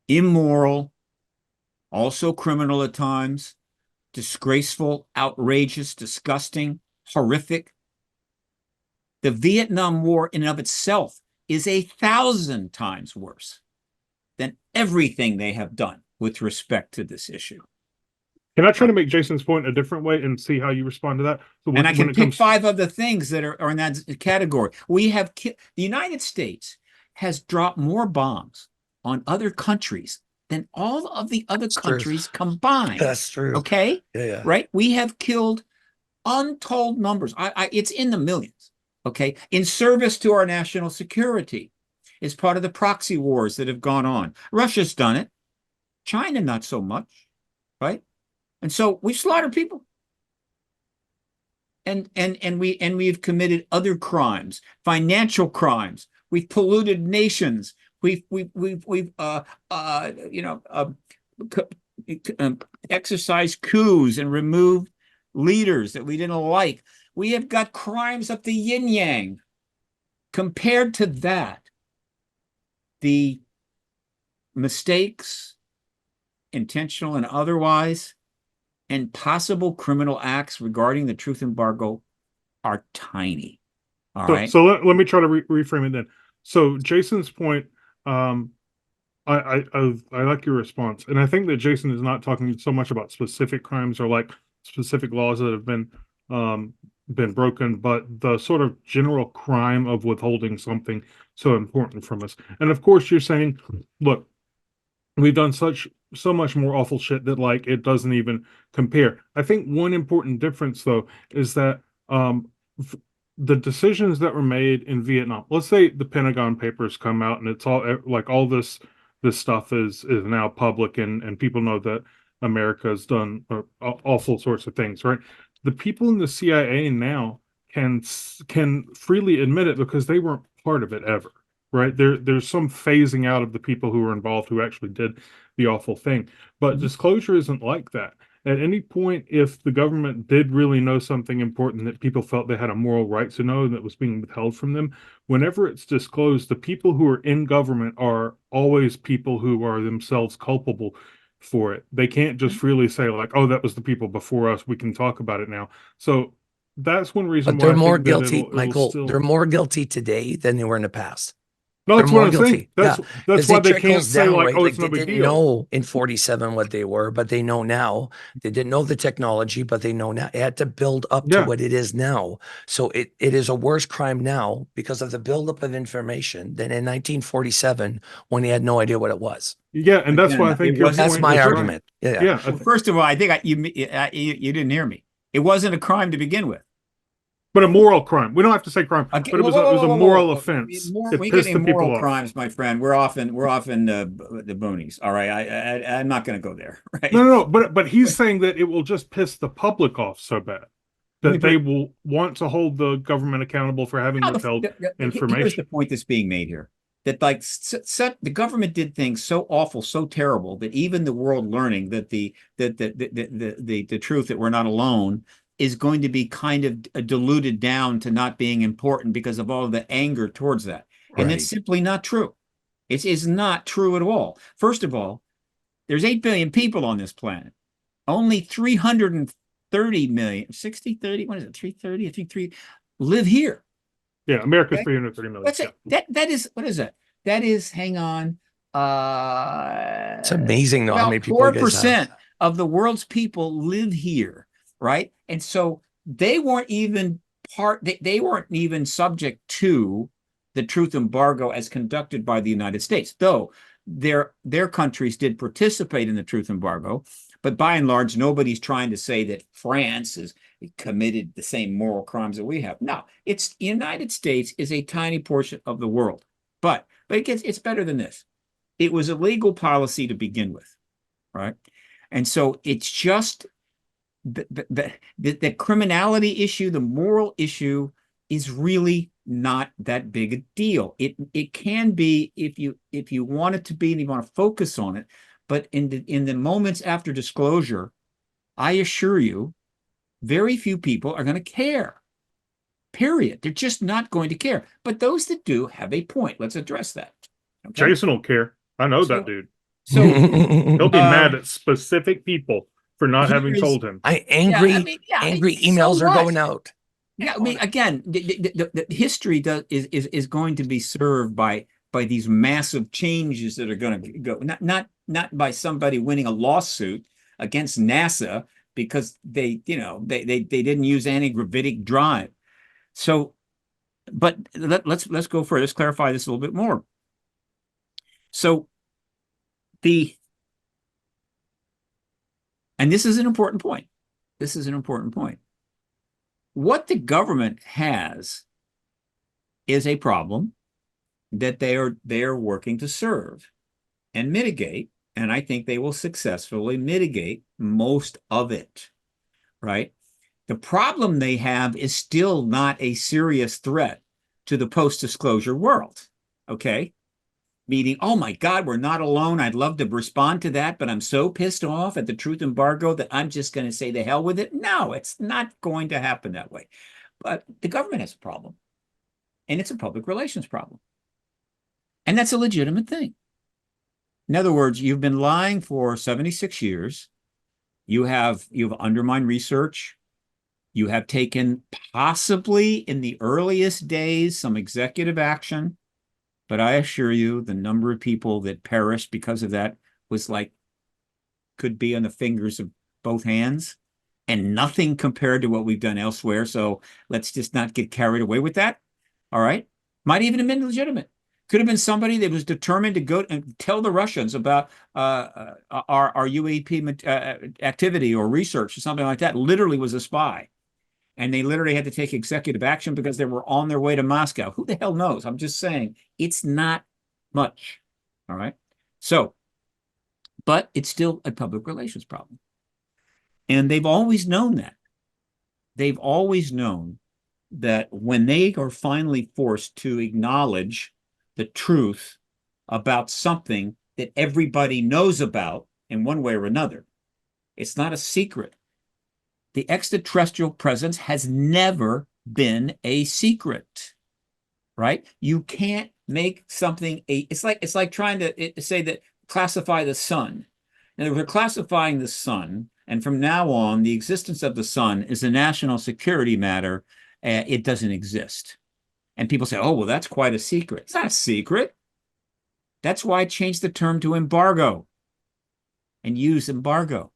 [SPEAKER 3] immoral, also criminal at times, disgraceful, outrageous, disgusting, horrific. The Vietnam War in and of itself is 1,000 times worse than everything they have done with respect to this issue.
[SPEAKER 2] Can I try to make Jason's point a different way and see how you respond to that? So
[SPEAKER 3] and I can pick 5 other things that are in that category. The United States has dropped more bombs on other countries than all of the other
[SPEAKER 1] That's true.
[SPEAKER 3] countries combined.
[SPEAKER 1] That's true.
[SPEAKER 3] Okay?
[SPEAKER 1] Yeah.
[SPEAKER 3] Right? We have killed untold numbers. It's in the millions. Okay? In service to our national security. Is part of the proxy wars that have gone on. Russia's done it. China, not so much. Right? And so we slaughter people. And we've committed other crimes, financial crimes. We've polluted nations. We've exercised coups and removed leaders that we didn't like. We have got crimes up the yin yang. Compared to that, the mistakes, intentional and otherwise, and possible criminal acts regarding the truth embargo are tiny. All right.
[SPEAKER 2] So let me try to reframe it then. So Jason's point, I like your response, and I think that Jason is not talking so much about specific crimes or like specific laws that have been broken, but the sort of general crime of withholding something so important from us. And of course, you're saying, look, we've done so much more awful shit that like it doesn't even compare. I think one important difference though is that the decisions that were made in Vietnam, let's say the Pentagon Papers come out and it's all like all this stuff is now public and people know that America has done awful sorts of things, right? The people in the CIA now can freely admit it because they weren't part of it ever. Right. There's some phasing out of the people who were involved who actually did the awful thing. But disclosure isn't like that. At any point, if the government did really know something important that people felt they had a moral right to know that was being withheld from them, whenever it's disclosed, the people who are in government are always people who are themselves culpable for it. They can't just freely say like, oh, that was the people before us. We can talk about it now. So that's one reason
[SPEAKER 1] But
[SPEAKER 2] why
[SPEAKER 1] they're
[SPEAKER 2] I
[SPEAKER 1] more
[SPEAKER 2] think that
[SPEAKER 1] guilty, Michael. They're more guilty today than they were in the past.
[SPEAKER 2] No, that's
[SPEAKER 1] They're more
[SPEAKER 2] what I'm
[SPEAKER 1] guilty.
[SPEAKER 2] saying. That's why they can't say like,
[SPEAKER 1] right?
[SPEAKER 2] oh,
[SPEAKER 1] Like
[SPEAKER 2] it's
[SPEAKER 1] they
[SPEAKER 2] no big
[SPEAKER 1] didn't
[SPEAKER 2] deal.
[SPEAKER 1] know in 47 what they were, but they know now. They didn't know the technology, but they know now. It had to build up to what it is now. So it is a worse crime now because of the buildup of information than in 1947 when he had no idea what it was.
[SPEAKER 2] Yeah, and that's why I think
[SPEAKER 1] that's my argument.
[SPEAKER 2] Right.
[SPEAKER 1] Yeah.
[SPEAKER 3] Well, first of all, I think you didn't hear me. It wasn't a crime to begin with.
[SPEAKER 2] But a moral crime. We don't have to say crime, but it was a moral offense.
[SPEAKER 3] We get immoral crimes, my friend. We're off in the boonies. All right, I'm not going to go there. Right?
[SPEAKER 2] No. But he's saying that it will just piss the public off so bad that they will want to hold the government accountable for having withheld information.
[SPEAKER 3] Here's the point that's being made here: that like the government did things so awful, so terrible that even the world learning that the truth that we're not alone is going to be kind of diluted down to not being important because of all of the anger towards that. Right. And that's simply not true. It is not true at all. First of all, there's 8 billion people on this planet. Only 330 million, 60, 30, what is it, 330? I think 3 live here.
[SPEAKER 2] Yeah, America's 330 million.
[SPEAKER 3] That's it. That is, what is that? That is, hang on.
[SPEAKER 1] It's amazing though how many people
[SPEAKER 3] 4% of the world's people live here. Right. And so they weren't even they weren't even subject to the truth embargo as conducted by the United States, though their countries did participate in the truth embargo. But by and large, nobody's trying to say that France has committed the same moral crimes that we have. No, it's the United States is a tiny portion of the world. But it's better than this. It was a legal policy to begin with. Right. And so it's just the criminality issue, the moral issue is really not that big a deal. It can be if you want it to be and you want to focus on it, but in the moments after disclosure, I assure you, very few people are going to care. Period. They're just not going to care. But those that do have a point. Let's address that.
[SPEAKER 2] Okay? Jason will care. I know that dude.
[SPEAKER 3] So
[SPEAKER 2] he'll be mad at specific people for not having told him.
[SPEAKER 1] Angry emails are going out.
[SPEAKER 3] Yeah, I mean, again, the history is going to be served by these massive changes that are going to go, not by somebody winning a lawsuit against NASA because they didn't use anti-gravitic drive. So, but let's go further. Let's clarify this a little bit more. So, the And this is an important point. This is an important point. What the government has is a problem that they are working to serve and mitigate. And I think they will successfully mitigate most of it, right? The problem they have is still not a serious threat to the post-disclosure world, okay? Meaning, oh my God, we're not alone. I'd love to respond to that, but I'm so pissed off at the truth embargo that I'm just going to say the hell with it. No, it's not going to happen that way. But the government has a problem, and it's a public relations problem. And that's a legitimate thing. In other words, you've been lying for 76 years. You've undermined research. You have taken, possibly in the earliest days, some executive action. But I assure you, the number of people that perished because of that was like, could be on the fingers of both hands, and nothing compared to what we've done elsewhere. So let's just not get carried away with that. All right. Might even have been legitimate. Could have been somebody that was determined to go and tell the Russians about our UAP activity or research or something like that. Literally was a spy. And they literally had to take executive action because they were on their way to Moscow. Who the hell knows? I'm just saying it's not much. All right. So, but it's still a public relations problem. And they've always known that. They've always known that when they are finally forced to acknowledge the truth about something that everybody knows about in one way or another, it's not a secret. The extraterrestrial presence has never been a secret, right? You can't make something it's like trying to say that classify the sun. Now, we're classifying the sun, and from now on, the existence of the sun is a national security matter. It doesn't exist. And people say, oh, well, that's quite a secret. It's not a secret. That's why I changed the term to embargo and use embargo.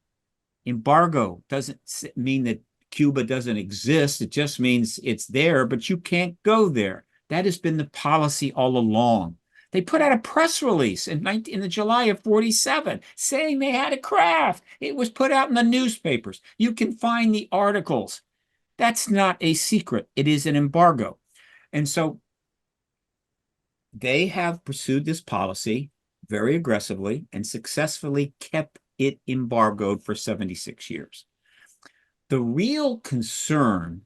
[SPEAKER 3] Embargo doesn't mean that Cuba doesn't exist. It just means it's there, but you can't go there. That has been the policy all along. They put out a press release in the July of 47 saying they had a craft. It was put out in the newspapers. You can find the articles. That's not a secret. It is an embargo. And so they have pursued this policy very aggressively and successfully kept it embargoed for 76 years. The real concern,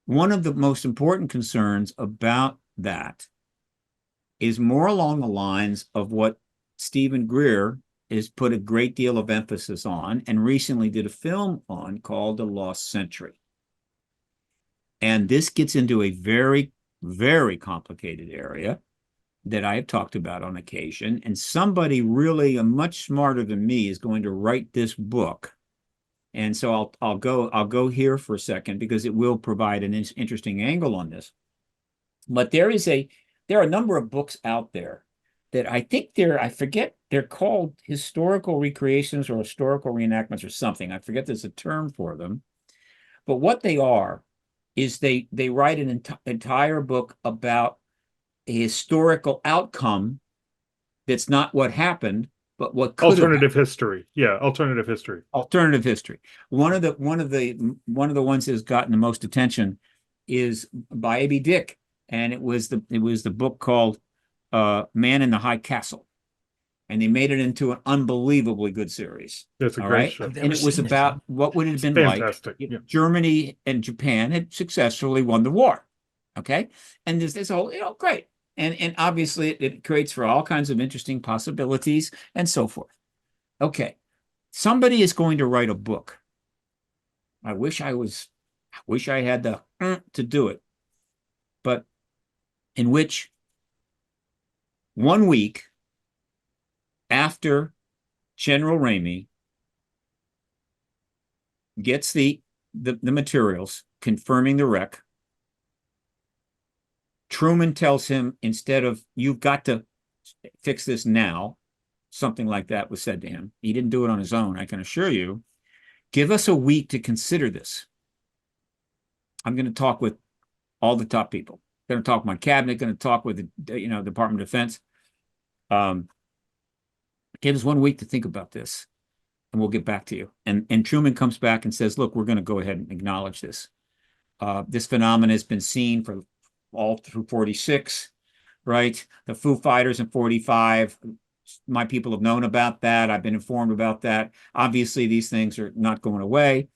[SPEAKER 3] one of the most important concerns about that, is more along the lines of what Stephen Greer has put a great deal of emphasis on and recently did a film on called The Lost Century. And this gets into a very, very complicated area that I have talked about on occasion. And somebody really much smarter than me is going to write this book. And so I'll go here for a second because it will provide an interesting angle on this. But there are a number of books out there that I think they're called historical recreations or historical reenactments or something. I forget there's a term for them. But what they are is they write an entire book about a historical outcome that's not what happened, but what could
[SPEAKER 2] alternative history. Yeah, alternative history.
[SPEAKER 3] Alternative history. One of the ones that has gotten the most attention is by A.B. Dick, and it was the book called Man in the High Castle, and they made it into an unbelievably good series.
[SPEAKER 2] That's a great show.
[SPEAKER 3] And it was about what would it have been
[SPEAKER 2] fantastic.
[SPEAKER 3] Like
[SPEAKER 2] yeah.
[SPEAKER 3] Germany and Japan had successfully won the war. Okay, and there's this whole great. And obviously it creates for all kinds of interesting possibilities and so forth. Okay. Somebody is going to write a book. I wish I had the to do it. But in which 1 week after General Ramey gets the materials confirming the wreck, Truman tells him, instead of, you've got to fix this now, something like that was said to him. He didn't do it on his own, I can assure you. Give us a week to consider this. I'm going to talk with all the top people. Going to talk with my cabinet, going to talk with the Department of Defense. Give us 1 week to think about this. and we'll get back to you. And Truman comes back and says, look, we're going to go ahead and acknowledge this. This phenomenon has been seen for all through 46, right? The Foo Fighters in 45. My people have known about that. I've been informed about that. Obviously, these things are not going away.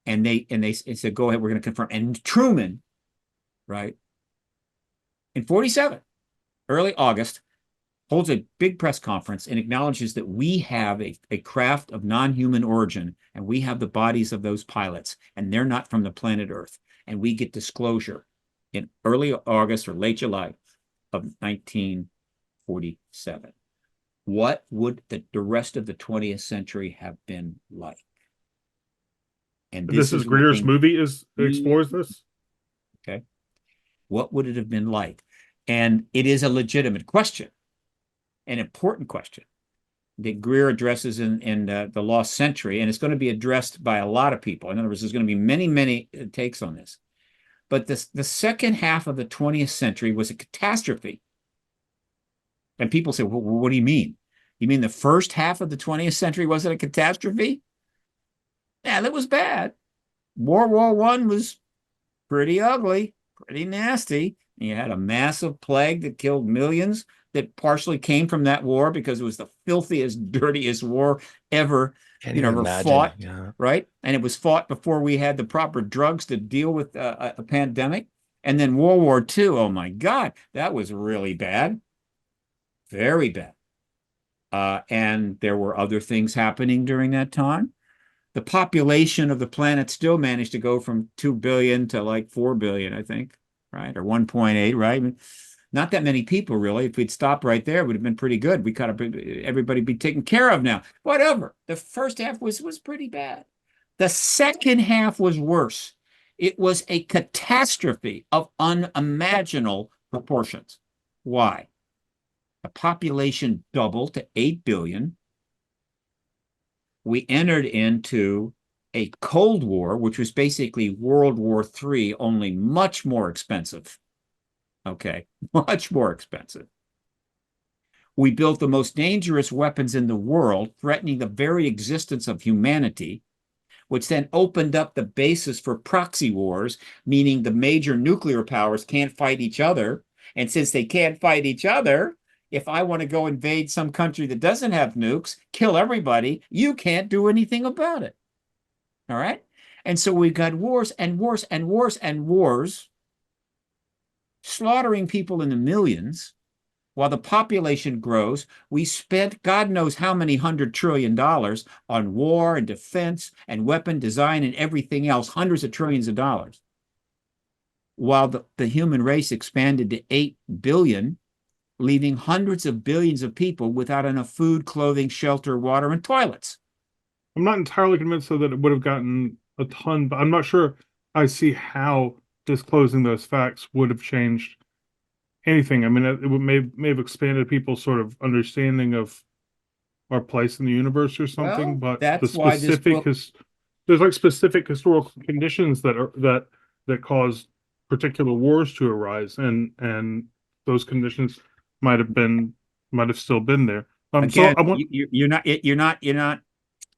[SPEAKER 3] And they said, go ahead, we're going to confirm. And Truman, right, in 47, early August, holds a big press conference and acknowledges that we have a craft of non-human origin, and we have the bodies of those pilots, and they're not from the planet Earth. And we get disclosure in early August or late July of 1947. What would the rest of the 20th century have been like? And
[SPEAKER 2] this is Greer's movie explores this.
[SPEAKER 3] Okay. What would it have been like? And it is a legitimate question, an important question that Greer addresses in The Lost Century, and it's going to be addressed by a lot of people. In other words, there's going to be many, many takes on this. But the second half of the 20th century was a catastrophe. And people say, well, what do you mean? You mean the first half of the 20th century wasn't a catastrophe? Yeah, that was bad. World War I was pretty ugly, pretty nasty. And you had a massive plague that killed millions that partially came from that war because it was the filthiest, dirtiest war ever, ever fought, right? And it was fought before we had the proper drugs to deal with a pandemic. And then World War II, oh my God, that was really bad, very bad. And there were other things happening during that time. The population of the planet still managed to go from 2 billion to like 4 billion, I think, right? Or 1.8, right? I mean, not that many people, really. If we'd stopped right there, it would have been pretty good. We kind of everybody be taken care of now. Whatever. The first half was pretty bad. The second half was worse. It was a catastrophe of unimaginable proportions. Why? The population doubled to 8 billion. We entered into a Cold War, which was basically World War III, only much more expensive. Okay, much more expensive. We built the most dangerous weapons in the world, threatening the very existence of humanity, which then opened up the basis for proxy wars, meaning the major nuclear powers can't fight each other. And since they can't fight each other, if I want to go invade some country that doesn't have nukes, kill everybody, you can't do anything about it. All right? And so we've got wars and wars and wars and wars, slaughtering people in the millions. While the population grows, we spent God knows how many $100 trillion on war and defense and weapon design and everything else, hundreds of trillions of dollars. While the human race expanded to 8 billion, leaving hundreds of billions of people without enough food, clothing, shelter, water, and toilets.
[SPEAKER 2] I'm not entirely convinced though that it would have gotten a ton, but I'm not sure I see how disclosing those facts would have changed anything. I mean, it may have expanded people's sort of understanding of our place in the universe or something,
[SPEAKER 3] Well,
[SPEAKER 2] but
[SPEAKER 3] that's
[SPEAKER 2] the
[SPEAKER 3] why this
[SPEAKER 2] specific
[SPEAKER 3] book...
[SPEAKER 2] there's like specific historical conditions that cause particular wars to arise, and those conditions might have still been there.
[SPEAKER 3] Again,
[SPEAKER 2] so I want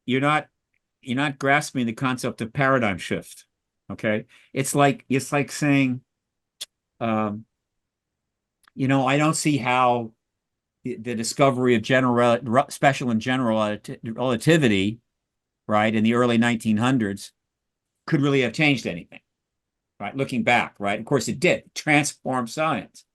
[SPEAKER 3] you're not grasping the concept of paradigm shift. Okay, it's like saying, I don't see how the discovery of special and general relativity, right, in the early 1900s could really have changed anything, right? Looking back, right? Of course, it did transform science.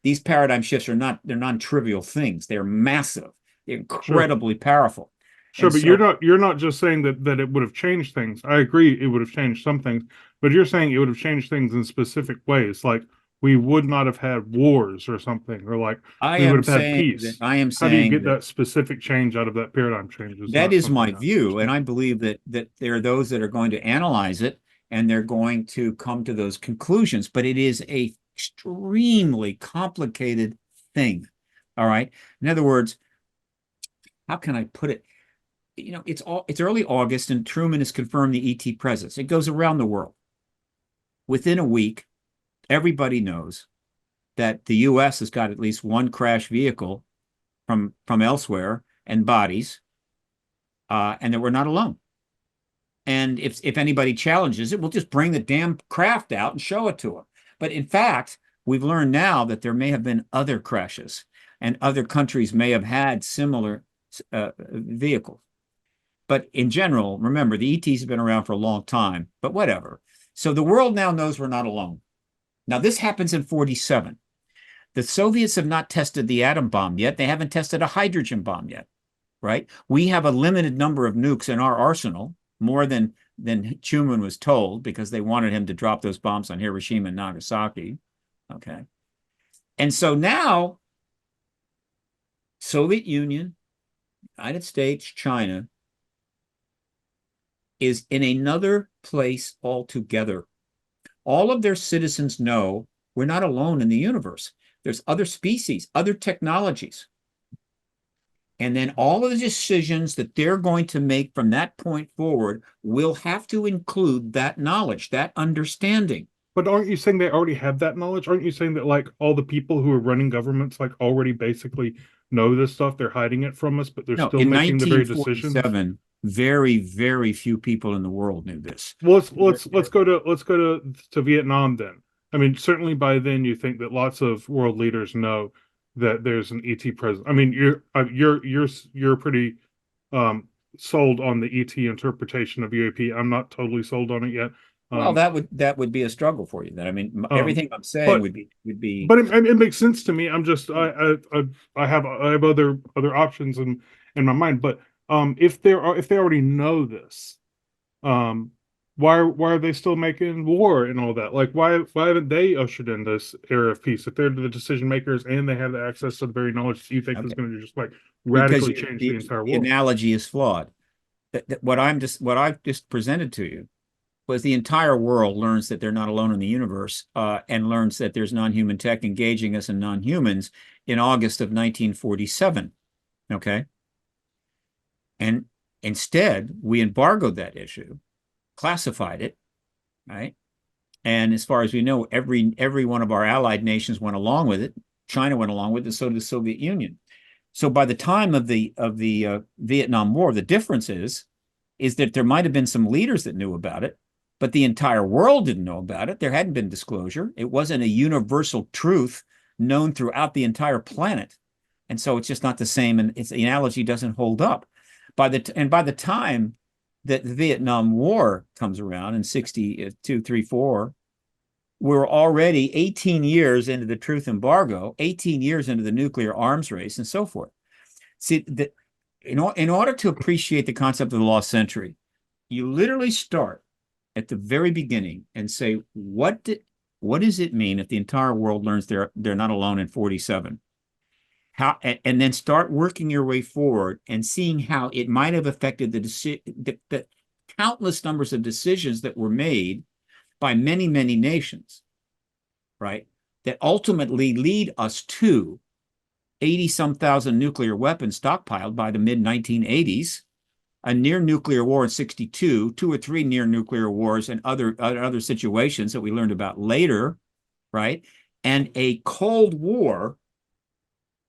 [SPEAKER 3] These paradigm shifts they're non-trivial things. They're massive. They're incredibly powerful.
[SPEAKER 2] Sure, but you're not just saying that it would have changed things. I agree it would have changed some things, but you're saying it would have changed things in specific ways, like we would not have had wars or something, or like we would have had peace. How do you get that specific change out of that paradigm change?
[SPEAKER 3] That is my view, and I believe that there are those that are going to analyze it and they're going to come to those conclusions, but it is a extremely complicated thing. All right. In other words, how can I put it? It's early August and Truman has confirmed the ET presence. It goes around the world. Within a week, everybody knows that the US has got at least one crash vehicle from elsewhere and bodies. and that we're not alone. And if anybody challenges it, we'll just bring the damn craft out and show it to them. But in fact, we've learned now that there may have been other crashes, and other countries may have had similar vehicles. But in general, remember, the ETs have been around for a long time, but whatever. So the world now knows we're not alone. Now, this happens in 47. The Soviets have not tested the atom bomb yet. They haven't tested a hydrogen bomb yet, right? We have a limited number of nukes in our arsenal, more than Truman was told, because they wanted him to drop those bombs on Hiroshima and Nagasaki. Okay. And so now, Soviet Union, United States, China is in another place altogether. All of their citizens know we're not alone in the universe. There's other species, other technologies. And then all of the decisions that they're going to make from that point forward will have to include that knowledge, that understanding.
[SPEAKER 2] But aren't you saying they already have that knowledge? Aren't you saying that like all the people who are running governments like already basically know this stuff? They're hiding it from us, but they're still making the very decisions.
[SPEAKER 3] Very, very few people in the world knew this.
[SPEAKER 2] Well, let's go to Vietnam then. I mean, certainly by then you think that lots of world leaders know that there's an ET present. I mean, you're pretty sold on the ET interpretation of UAP. I'm not totally sold on it yet.
[SPEAKER 3] Well, that would be a struggle for you. Then I mean, everything I'm saying would be.
[SPEAKER 2] But it makes sense to me. I'm just I have other options in my mind. But if they already know this, why are they still making war and all that? Like why haven't they ushered in this era of peace? If they're the decision makers and they have the access to the very knowledge that you think is going to just like radically change the entire world.
[SPEAKER 3] The analogy is flawed. What I've just presented to you was the entire world learns that they're not alone in the universe, and learns that there's non-human tech engaging us and non-humans in August of 1947. Okay. And instead, we embargoed that issue, classified it, right? And as far as we know, every one of our allied nations went along with it. China went along with it, so did the Soviet Union. So by the time of the Vietnam War, the difference is that there might have been some leaders that knew about it, but the entire world didn't know about it. There hadn't been disclosure. It wasn't a universal truth known throughout the entire planet. And so it's just not the same, and the analogy doesn't hold up. By the time that the Vietnam War comes around in 62, 3, 4, we're already 18 years into the truth embargo, 18 years into the nuclear arms race, and so forth. See, in order to appreciate the concept of the lost century, you literally start at the very beginning and say, what does it mean if the entire world learns they're not alone in 47? And then start working your way forward and seeing how it might have affected the countless numbers of decisions that were made by many, many nations, right? That ultimately lead us to 80-some thousand nuclear weapons stockpiled by the mid-1980s, a near nuclear war in 62, 2 or 3 near nuclear wars and other situations that we learned about later, right? And a Cold War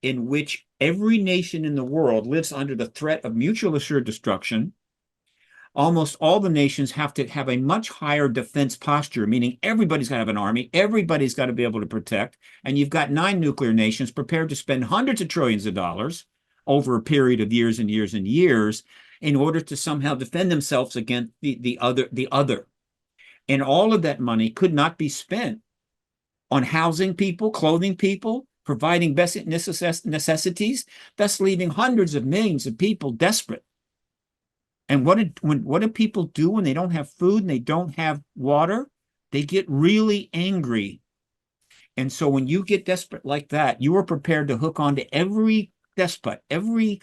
[SPEAKER 3] in which every nation in the world lives under the threat of mutual assured destruction. Almost all the nations have to have a much higher defense posture, meaning everybody's got to have an army, everybody's got to be able to protect, and you've got 9 nuclear nations prepared to spend hundreds of trillions of dollars over a period of years and years and years in order to somehow defend themselves against the other. And all of that money could not be spent on housing people, clothing people, providing basic necessities, thus leaving hundreds of millions of people desperate. And what do people do when they don't have food and they don't have water? They get really angry. And so when you get desperate like that, you are prepared to hook on to every despot, every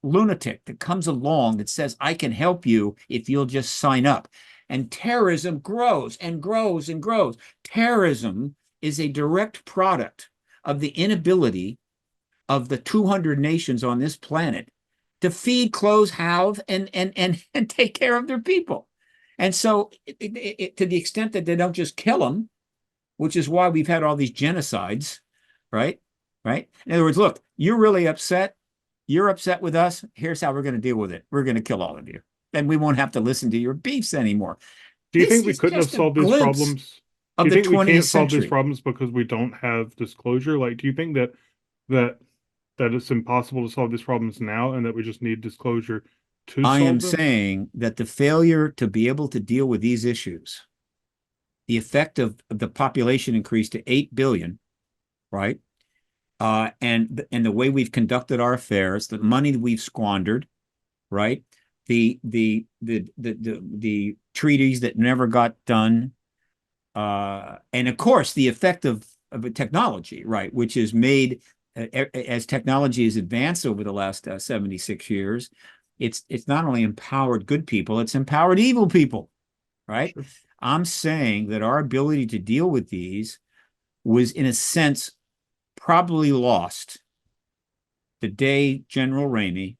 [SPEAKER 3] lunatic that comes along that says, I can help you if you'll just sign up. And terrorism grows and grows and grows. Terrorism is a direct product of the inability of the 200 nations on this planet to feed, clothe, house, and take care of their people. And so to the extent that they don't just kill them, which is why we've had all these genocides, right? In other words, look, you're really upset. You're upset with us. Here's how we're going to deal with it. We're going to kill all of you. Then we won't have to listen to your beefs anymore.
[SPEAKER 2] Do you
[SPEAKER 3] This
[SPEAKER 2] think we
[SPEAKER 3] is
[SPEAKER 2] couldn't have
[SPEAKER 3] just a
[SPEAKER 2] solved these
[SPEAKER 3] glimpse
[SPEAKER 2] problems? Do
[SPEAKER 3] of
[SPEAKER 2] you
[SPEAKER 3] the
[SPEAKER 2] think we
[SPEAKER 3] 20th
[SPEAKER 2] can't solve these
[SPEAKER 3] century.
[SPEAKER 2] problems because we don't have disclosure? Like, do you think that that it's impossible to solve these problems now and that we just need disclosure to
[SPEAKER 3] I am
[SPEAKER 2] solve them?
[SPEAKER 3] saying that the failure to be able to deal with these issues, the effect of the population increase to 8 billion, right? And the way we've conducted our affairs, the money that we've squandered, right? The treaties that never got done, and of course the effect of technology, right, which is made as technology has advanced over the last 76 years. It's not only empowered good people, it's empowered evil people, right?
[SPEAKER 2] Sure.
[SPEAKER 3] I'm saying that our ability to deal with these was, in a sense, probably lost the day General Ramey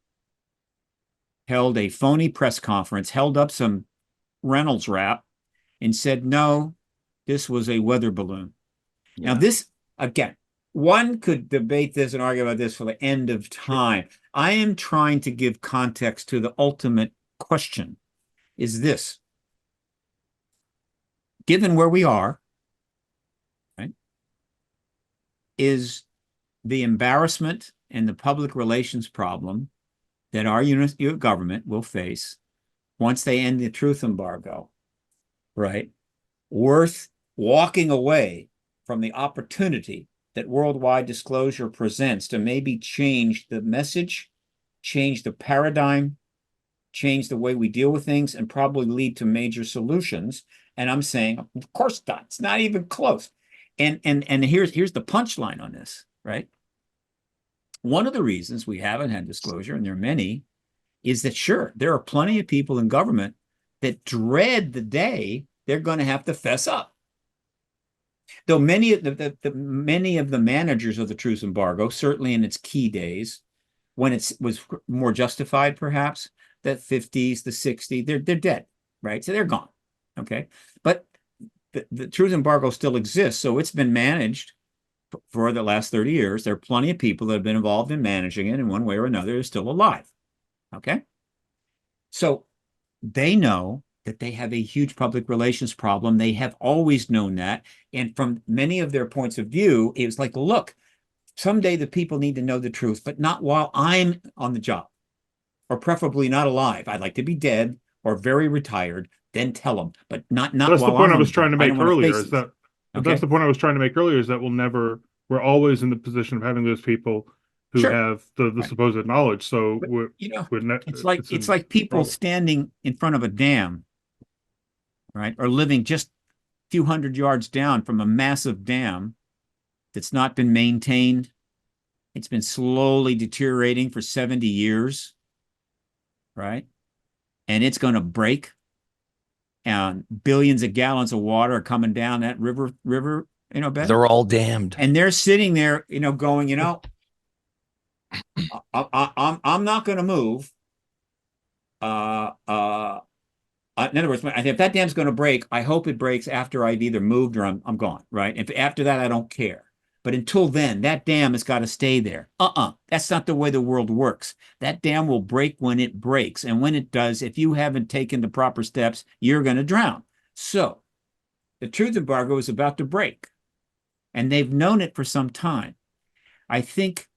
[SPEAKER 3] held a phony press conference, held up some Reynolds wrap, and said, no, this was a weather balloon.
[SPEAKER 1] Yeah.
[SPEAKER 3] Now, this, again, one could debate this and argue about this for the end of time. Sure. I am trying to give context to the ultimate question, is this. Given where we are, right, is the embarrassment and the public relations problem that our unit government will face once they end the truth embargo, right, worth walking away from the opportunity that worldwide disclosure presents to maybe change the message, change the paradigm, change the way we deal with things, and probably lead to major solutions? And I'm saying, of course not. It's not even close. And here's the punchline on this, right? One of the reasons we haven't had disclosure, and there are many, is that sure, there are plenty of people in government that dread the day they're going to have to fess up. Though many of the managers of the truce embargo, certainly in its key days, when it was more justified, perhaps, the 50s, the 60s, they're dead, right? So they're gone, okay? But the truce embargo still exists, so it's been managed for the last 30 years. There are plenty of people that have been involved in managing it in one way or another. They're still alive, okay? So they know that they have a huge public relations problem. They have always known that. And from many of their points of view, it was like, look, someday the people need to know the truth, but not while I'm on the job, or preferably not alive. I'd like to be dead or very retired, then tell them, but not
[SPEAKER 2] That's the
[SPEAKER 3] while
[SPEAKER 2] point
[SPEAKER 3] I'm
[SPEAKER 2] I
[SPEAKER 3] on
[SPEAKER 2] was
[SPEAKER 3] the job.
[SPEAKER 2] trying to
[SPEAKER 3] I
[SPEAKER 2] make
[SPEAKER 3] don't want to
[SPEAKER 2] earlier,
[SPEAKER 3] face
[SPEAKER 2] is
[SPEAKER 3] this.
[SPEAKER 2] that
[SPEAKER 3] Okay.
[SPEAKER 2] that's the point I was trying to make earlier, is that we're always in the position of having those people who
[SPEAKER 3] Sure.
[SPEAKER 2] have the
[SPEAKER 3] Right.
[SPEAKER 2] supposed knowledge. So
[SPEAKER 3] But, it's
[SPEAKER 2] in
[SPEAKER 3] like people
[SPEAKER 2] trouble.
[SPEAKER 3] standing in front of a dam, right? Or living just a few hundred yards down from a massive dam that's not been maintained. It's been slowly deteriorating for 70 years, right? And it's going to break, and billions of gallons of water are coming down that river, bed.
[SPEAKER 1] They're all damned.
[SPEAKER 3] And they're sitting there, going, I'm not going to move. In other words, if that dam's going to break, I hope it breaks after I've either moved or I'm gone, right? If after that, I don't care. But until then, that dam has got to stay there. That's not the way the world works. That dam will break when it breaks. And when it does, if you haven't taken the proper steps, you're going to drown. So the truth embargo is about to break. And they've known it for some time. I think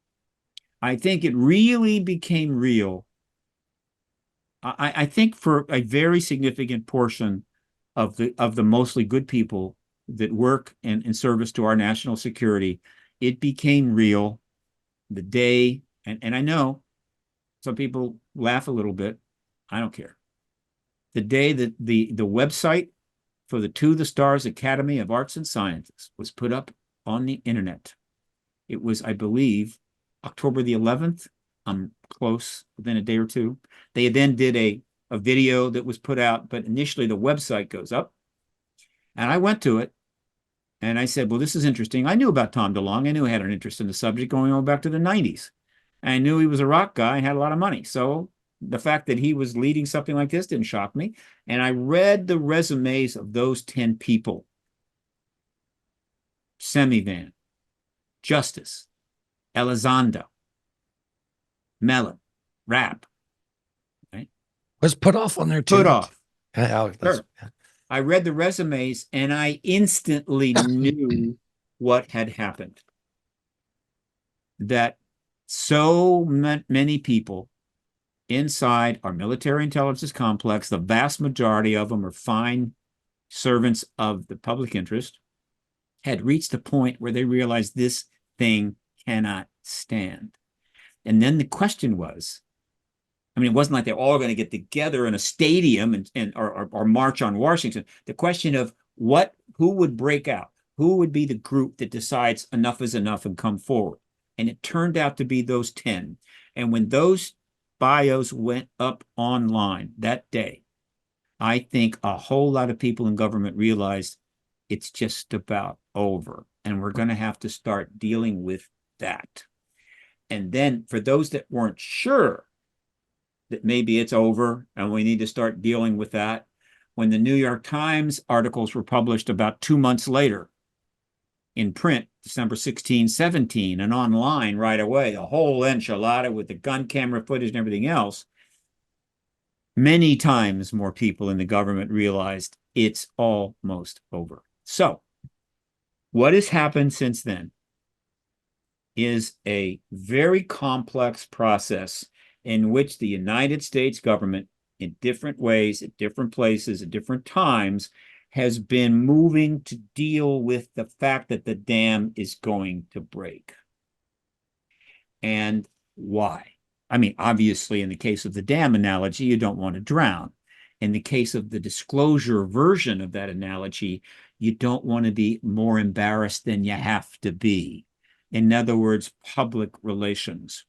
[SPEAKER 3] it really became real. I think for a very significant portion of the mostly good people that work in service to our national security, it became real the day, and I know some people laugh a little bit. I don't care. The day that the website for the To the Stars Academy of Arts and Sciences was put up on the internet. It was, I believe, October the 11th. I'm close, within a day or two. They then did a video that was put out, but initially the website goes up. And I went to it and I said, well, this is interesting. I knew about Tom DeLonge. I knew he had an interest in the subject going on back to the 90s. And I knew he was a rock guy and had a lot of money. So the fact that he was leading something like this didn't shock me. And I read the resumes of those 10 people. Semivan, Justice, Elizondo, melon, rap, right?
[SPEAKER 1] Was put off on there too.
[SPEAKER 3] Put off.
[SPEAKER 1] Yeah,
[SPEAKER 3] Sure. I read the resumes and I instantly knew what had happened. That so many people inside our military intelligence complex, the vast majority of them are fine servants of the public interest, had reached a point where they realized this thing cannot stand. And then the question was, I mean, it wasn't like they're all going to get together in a stadium or march on Washington. The question of who would break out, who would be the group that decides enough is enough and come forward. And it turned out to be those 10. And when those bios went up online that day, I think a whole lot of people in government realized it's just about over. And we're going to have to start dealing with that. And then for those that weren't sure that maybe it's over and we need to start dealing with that, when the New York Times articles were published about 2 months later in print, December 16, 17, and online right away, a whole enchilada with the gun camera footage and everything else, many times more people in the government realized it's almost over. So what has happened since then is a very complex process in which the United States government, in different ways, at different places, at different times, has been moving to deal with the fact that the dam is going to break. And why? I mean, obviously, in the case of the dam analogy, you don't want to drown. In the case of the disclosure version of that analogy, you don't want to be more embarrassed than you have to be. In other words, public relations.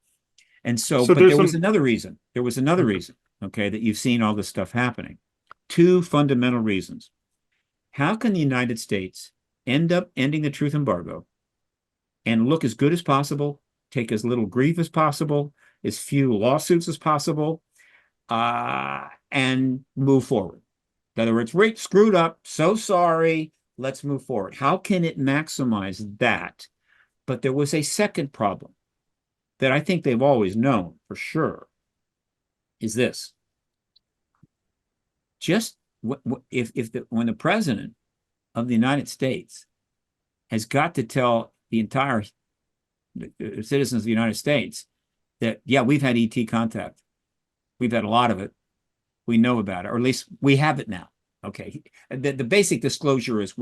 [SPEAKER 3] And so but there was another reason. There was another reason, okay, that you've seen all this stuff happening. Two fundamental reasons. How can the United States end up ending the truth embargo and look as good as possible, take as little grief as possible, as few lawsuits as possible, and move forward? In other words, we're screwed up, so sorry, let's move forward. How can it maximize that? But there was a second problem that I think they've always known for sure, is this. Just when the president of the United States has got to tell the entire citizens of the United States that, yeah, we've had ET contact. We've had a lot of it. We know about it, or at least we have it now. Okay. The basic disclosure is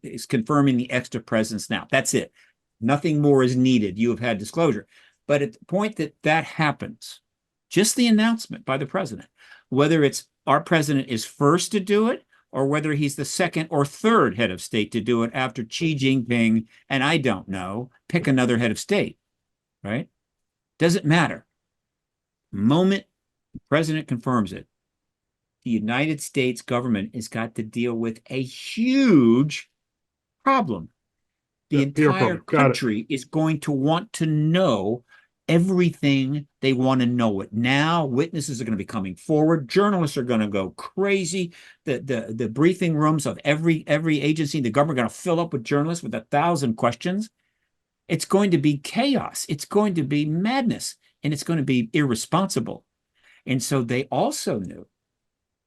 [SPEAKER 3] is confirming the extra presence now. That's it. Nothing more is needed. You have had disclosure. But at the point that that happens, just the announcement by the president, whether it's our president is first to do it or whether he's the second or third head of state to do it after Xi Jinping, and I don't know, pick another head of state, right? Doesn't matter. The moment the president confirms it, the United States government has got to deal with a huge problem. The entire country is going to want to know everything. They want to know it now. Witnesses are going to be coming forward. Journalists are going to go crazy. The briefing rooms of every agency in the government are going to fill up with journalists with 1,000 questions. It's going to be chaos. It's going to be madness, and it's going to be irresponsible. And so they also knew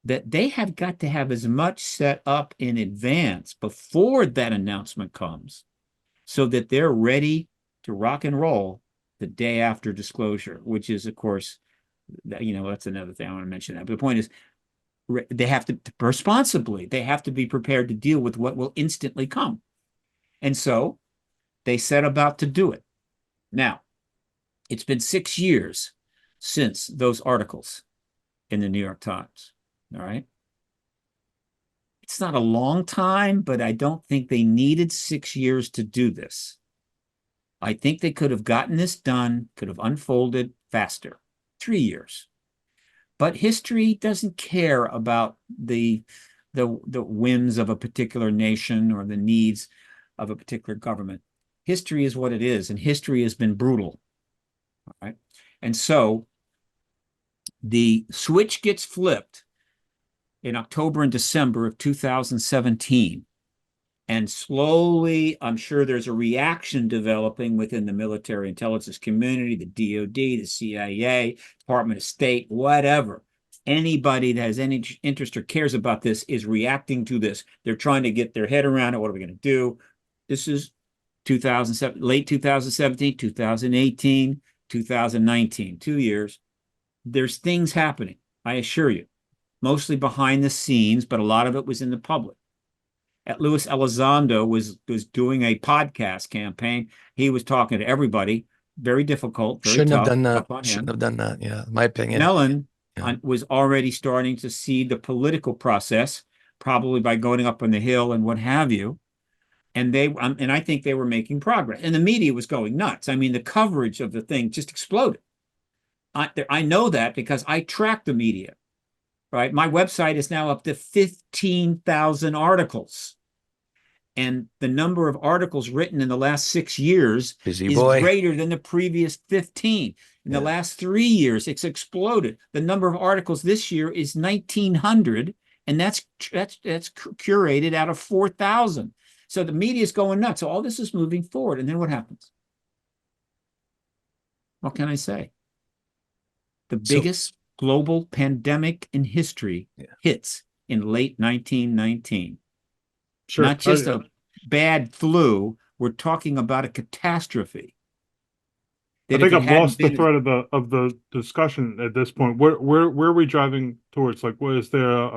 [SPEAKER 3] that they have got to have as much set up in advance before that announcement comes, so that they're ready to rock and roll the day after disclosure, which is, of course, that's another thing I want to mention. But the point is, they have to responsibly, they have to be prepared to deal with what will instantly come. And so they set about to do it. Now, it's been 6 years since those articles in the New York Times, all right? It's not a long time, but I don't think they needed 6 years to do this. I think they could have gotten this done, could have unfolded faster, 3 years. But history doesn't care about the whims of a particular nation or the needs of a particular government. History is what it is, and history has been brutal. All right? And so the switch gets flipped in October and December of 2017. And slowly, I'm sure there's a reaction developing within the military intelligence community, the DoD, the CIA, Department of State, whatever. Anybody that has any interest or cares about this is reacting to this. They're trying to get their head around it. What are we going to do? This is 2007, late 2017, 2018, 2019, 2 years. There's things happening, I assure you, mostly behind the scenes, but a lot of it was in the public. Luis Elizondo was doing a podcast campaign. He was talking to everybody. Very difficult, very
[SPEAKER 1] Shouldn't have
[SPEAKER 3] tough.
[SPEAKER 1] done that.
[SPEAKER 3] Tough on
[SPEAKER 1] Shouldn't
[SPEAKER 3] him.
[SPEAKER 1] have done that. Yeah, my opinion.
[SPEAKER 3] Mellon
[SPEAKER 1] Yeah.
[SPEAKER 3] was already starting to see the political process, probably by going up on the Hill and what have you. And and I think they were making progress. And the media was going nuts. I mean, the coverage of the thing just exploded. I know that because I track the media, right? My website is now up to 15,000 articles. And the number of articles written in the last 6 years
[SPEAKER 1] Busy
[SPEAKER 3] is
[SPEAKER 1] boy.
[SPEAKER 3] greater than the previous 15. In the
[SPEAKER 1] Yeah.
[SPEAKER 3] last 3 years, it's exploded. The number of articles this year is 1,900, and that's curated out of 4,000. So the media is going nuts. So all this is moving forward. And then what happens? What can I say? The biggest global pandemic in history hits in late 1919.
[SPEAKER 2] Sure.
[SPEAKER 3] Not just a bad flu. We're talking about a catastrophe.
[SPEAKER 2] I think I've lost the thread of the discussion at this point. Where are we driving towards? Like, what is there?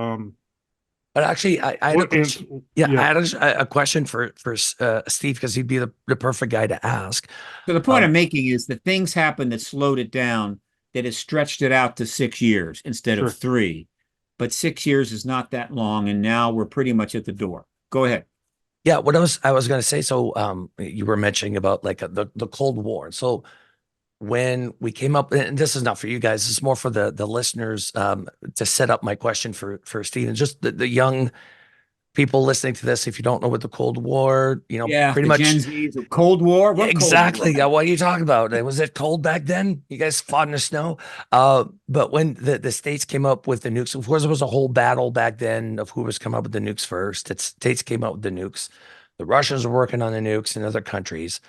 [SPEAKER 1] But actually, I had
[SPEAKER 2] What
[SPEAKER 1] a question. I had a question for Steve, because he'd be the perfect guy to ask.
[SPEAKER 3] So the point I'm making is that things happen that slowed it down, that has stretched it out to 6 years instead of 3. But 6 years is not that long, and now we're pretty much at the door. Go ahead.
[SPEAKER 1] Yeah, what I was going to say. So, you were mentioning about like the Cold War. So when we came up, and this is not for you guys, this is more for the listeners, to set up my question for Stephen, just the young people listening to this. If you don't know what the Cold War, pretty much
[SPEAKER 3] Gen Z's, Cold War. What
[SPEAKER 1] exactly.
[SPEAKER 3] Cold War?
[SPEAKER 1] Yeah, what are you talking about? Was it cold back then? You guys fought in the snow. But when the states came up with the nukes, of course, there was a whole battle back then of who was coming up with the nukes first. The states came up with the nukes. The Russians were working on the nukes in other countries.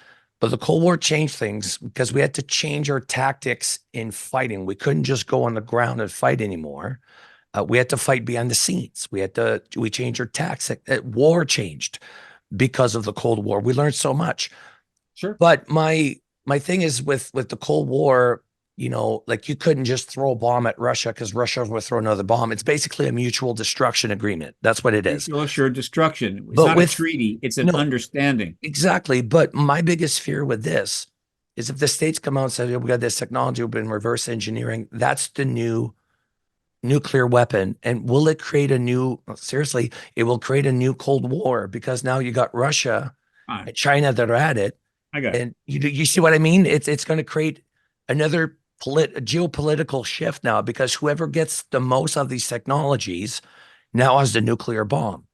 [SPEAKER 1] But the Cold War changed things because we had to change our tactics in fighting. We couldn't just go on the ground and fight anymore. We had to fight behind the scenes. We changed our tactics. War changed because of the Cold War. We learned so much.
[SPEAKER 3] Sure.
[SPEAKER 1] But my thing is with the Cold War, like you couldn't just throw a bomb at Russia because Russia would throw another bomb. It's basically a mutual destruction agreement. That's what it is.
[SPEAKER 3] Mutual assured destruction. It's
[SPEAKER 1] But
[SPEAKER 3] not a treaty. It's an understanding.
[SPEAKER 1] Exactly. But my biggest fear with this is if the states come out and say, we got this technology, we've been reverse engineering, that's the new nuclear weapon. And will it create seriously, it will create a new Cold War, because now you got Russia and China that are at it.
[SPEAKER 3] I got it.
[SPEAKER 1] And you see what I mean? It's going to create another geopolitical shift now, because whoever gets the most of these technologies now has the nuclear bomb.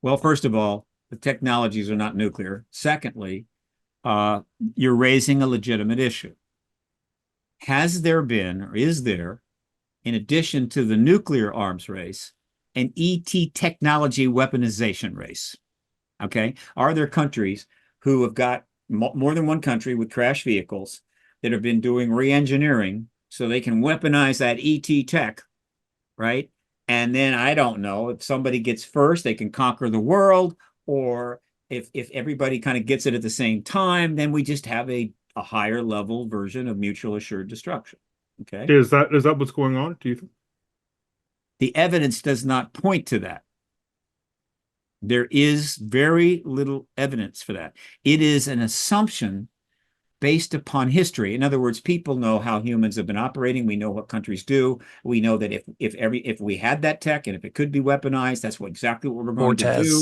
[SPEAKER 3] Well, first of all, the technologies are not nuclear. Secondly, you're raising a legitimate issue. Has there been, or is there, in addition to the nuclear arms race, an ET technology weaponization race? Okay. Are there countries who have got more than one country with crash vehicles that have been doing re-engineering so they can weaponize that ET tech, right? And then I don't know, if somebody gets first, they can conquer the world, or if everybody kind of gets it at the same time, then we just have a higher level version of mutual assured destruction. Okay.
[SPEAKER 2] Is that what's going on, do you think?
[SPEAKER 3] The evidence does not point to that. There is very little evidence for that. It is an assumption based upon history. In other words, people know how humans have been operating. We know what countries do. We know that if we had that tech and if it could be weaponized, that's exactly what we're going to do.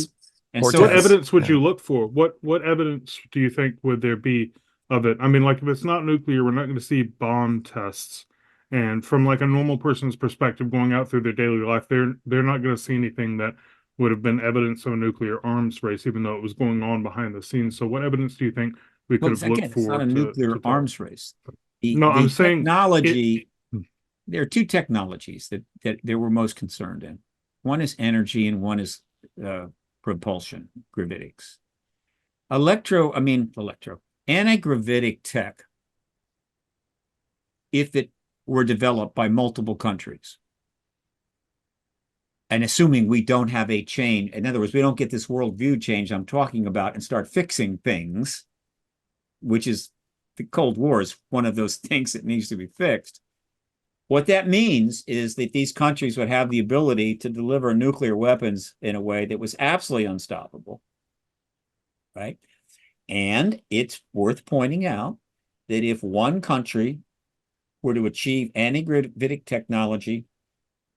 [SPEAKER 3] And so
[SPEAKER 2] what evidence would you look for? What evidence do you think would there be of it? I mean, like, if it's not nuclear, we're not going to see bomb tests. And from like a normal person's perspective, going out through their daily life, they're not going to see anything that would have been evidence of a nuclear arms race, even though it was going on behind the scenes. So what evidence do you think we could have looked for?
[SPEAKER 3] It's not a nuclear arms race.
[SPEAKER 2] I'm saying
[SPEAKER 3] technology. There are two technologies that they were most concerned in. One is energy and one is propulsion, gravitics. Anti-gravitic tech, if it were developed by multiple countries, and assuming we don't have a change, in other words, we don't get this worldview change I'm talking about and start fixing things, which is the Cold War is one of those things that needs to be fixed. What that means is that these countries would have the ability to deliver nuclear weapons in a way that was absolutely unstoppable, right? And it's worth pointing out that if one country were to achieve anti-gravitic technology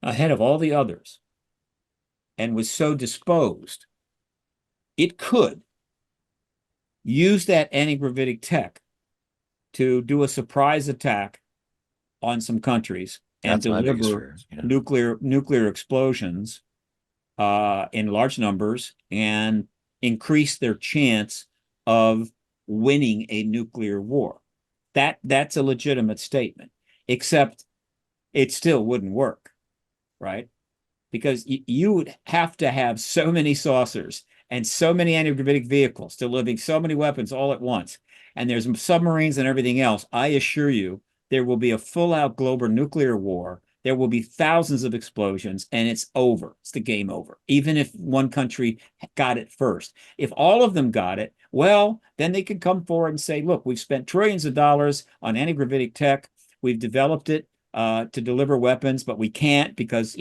[SPEAKER 3] ahead of all the others and was so disposed, it could use that anti-gravitic tech to do a surprise attack on some countries and deliver nuclear explosions in large numbers and increase their chance of winning a nuclear war. That's a legitimate statement, except it still wouldn't work, right? Because you would have to have so many saucers and so many anti-gravitic vehicles delivering so many weapons all at once. And there's submarines and everything else. I assure you, there will be a full-out global nuclear war. There will be thousands of explosions, and it's over. It's the game over, even if one country got it first. If all of them got it, well, then they could come forward and say, look, we've spent trillions of dollars on anti-gravitic tech. We've developed it to deliver weapons, but we can't because,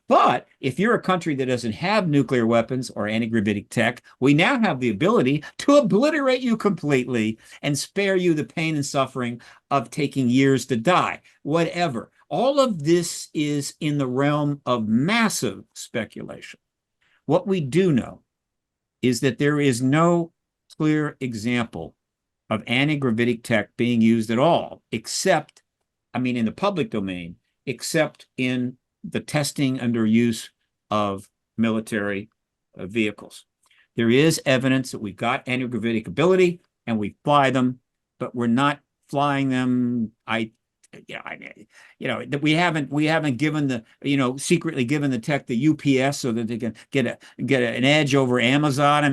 [SPEAKER 3] but if you're a country that doesn't have nuclear weapons or anti-gravitic tech, we now have the ability to obliterate you completely and spare you the pain and suffering of taking years to die, whatever. All of this is in the realm of massive speculation. What we do know is that there is no clear example of anti-gravitic tech being used at all, except in the public domain, except in the testing under use of military vehicles. There is evidence that we've got anti-gravitic ability and we fly them, but we're not flying them. That we haven't given the, secretly given the tech the UPS so that they can get an edge over Amazon.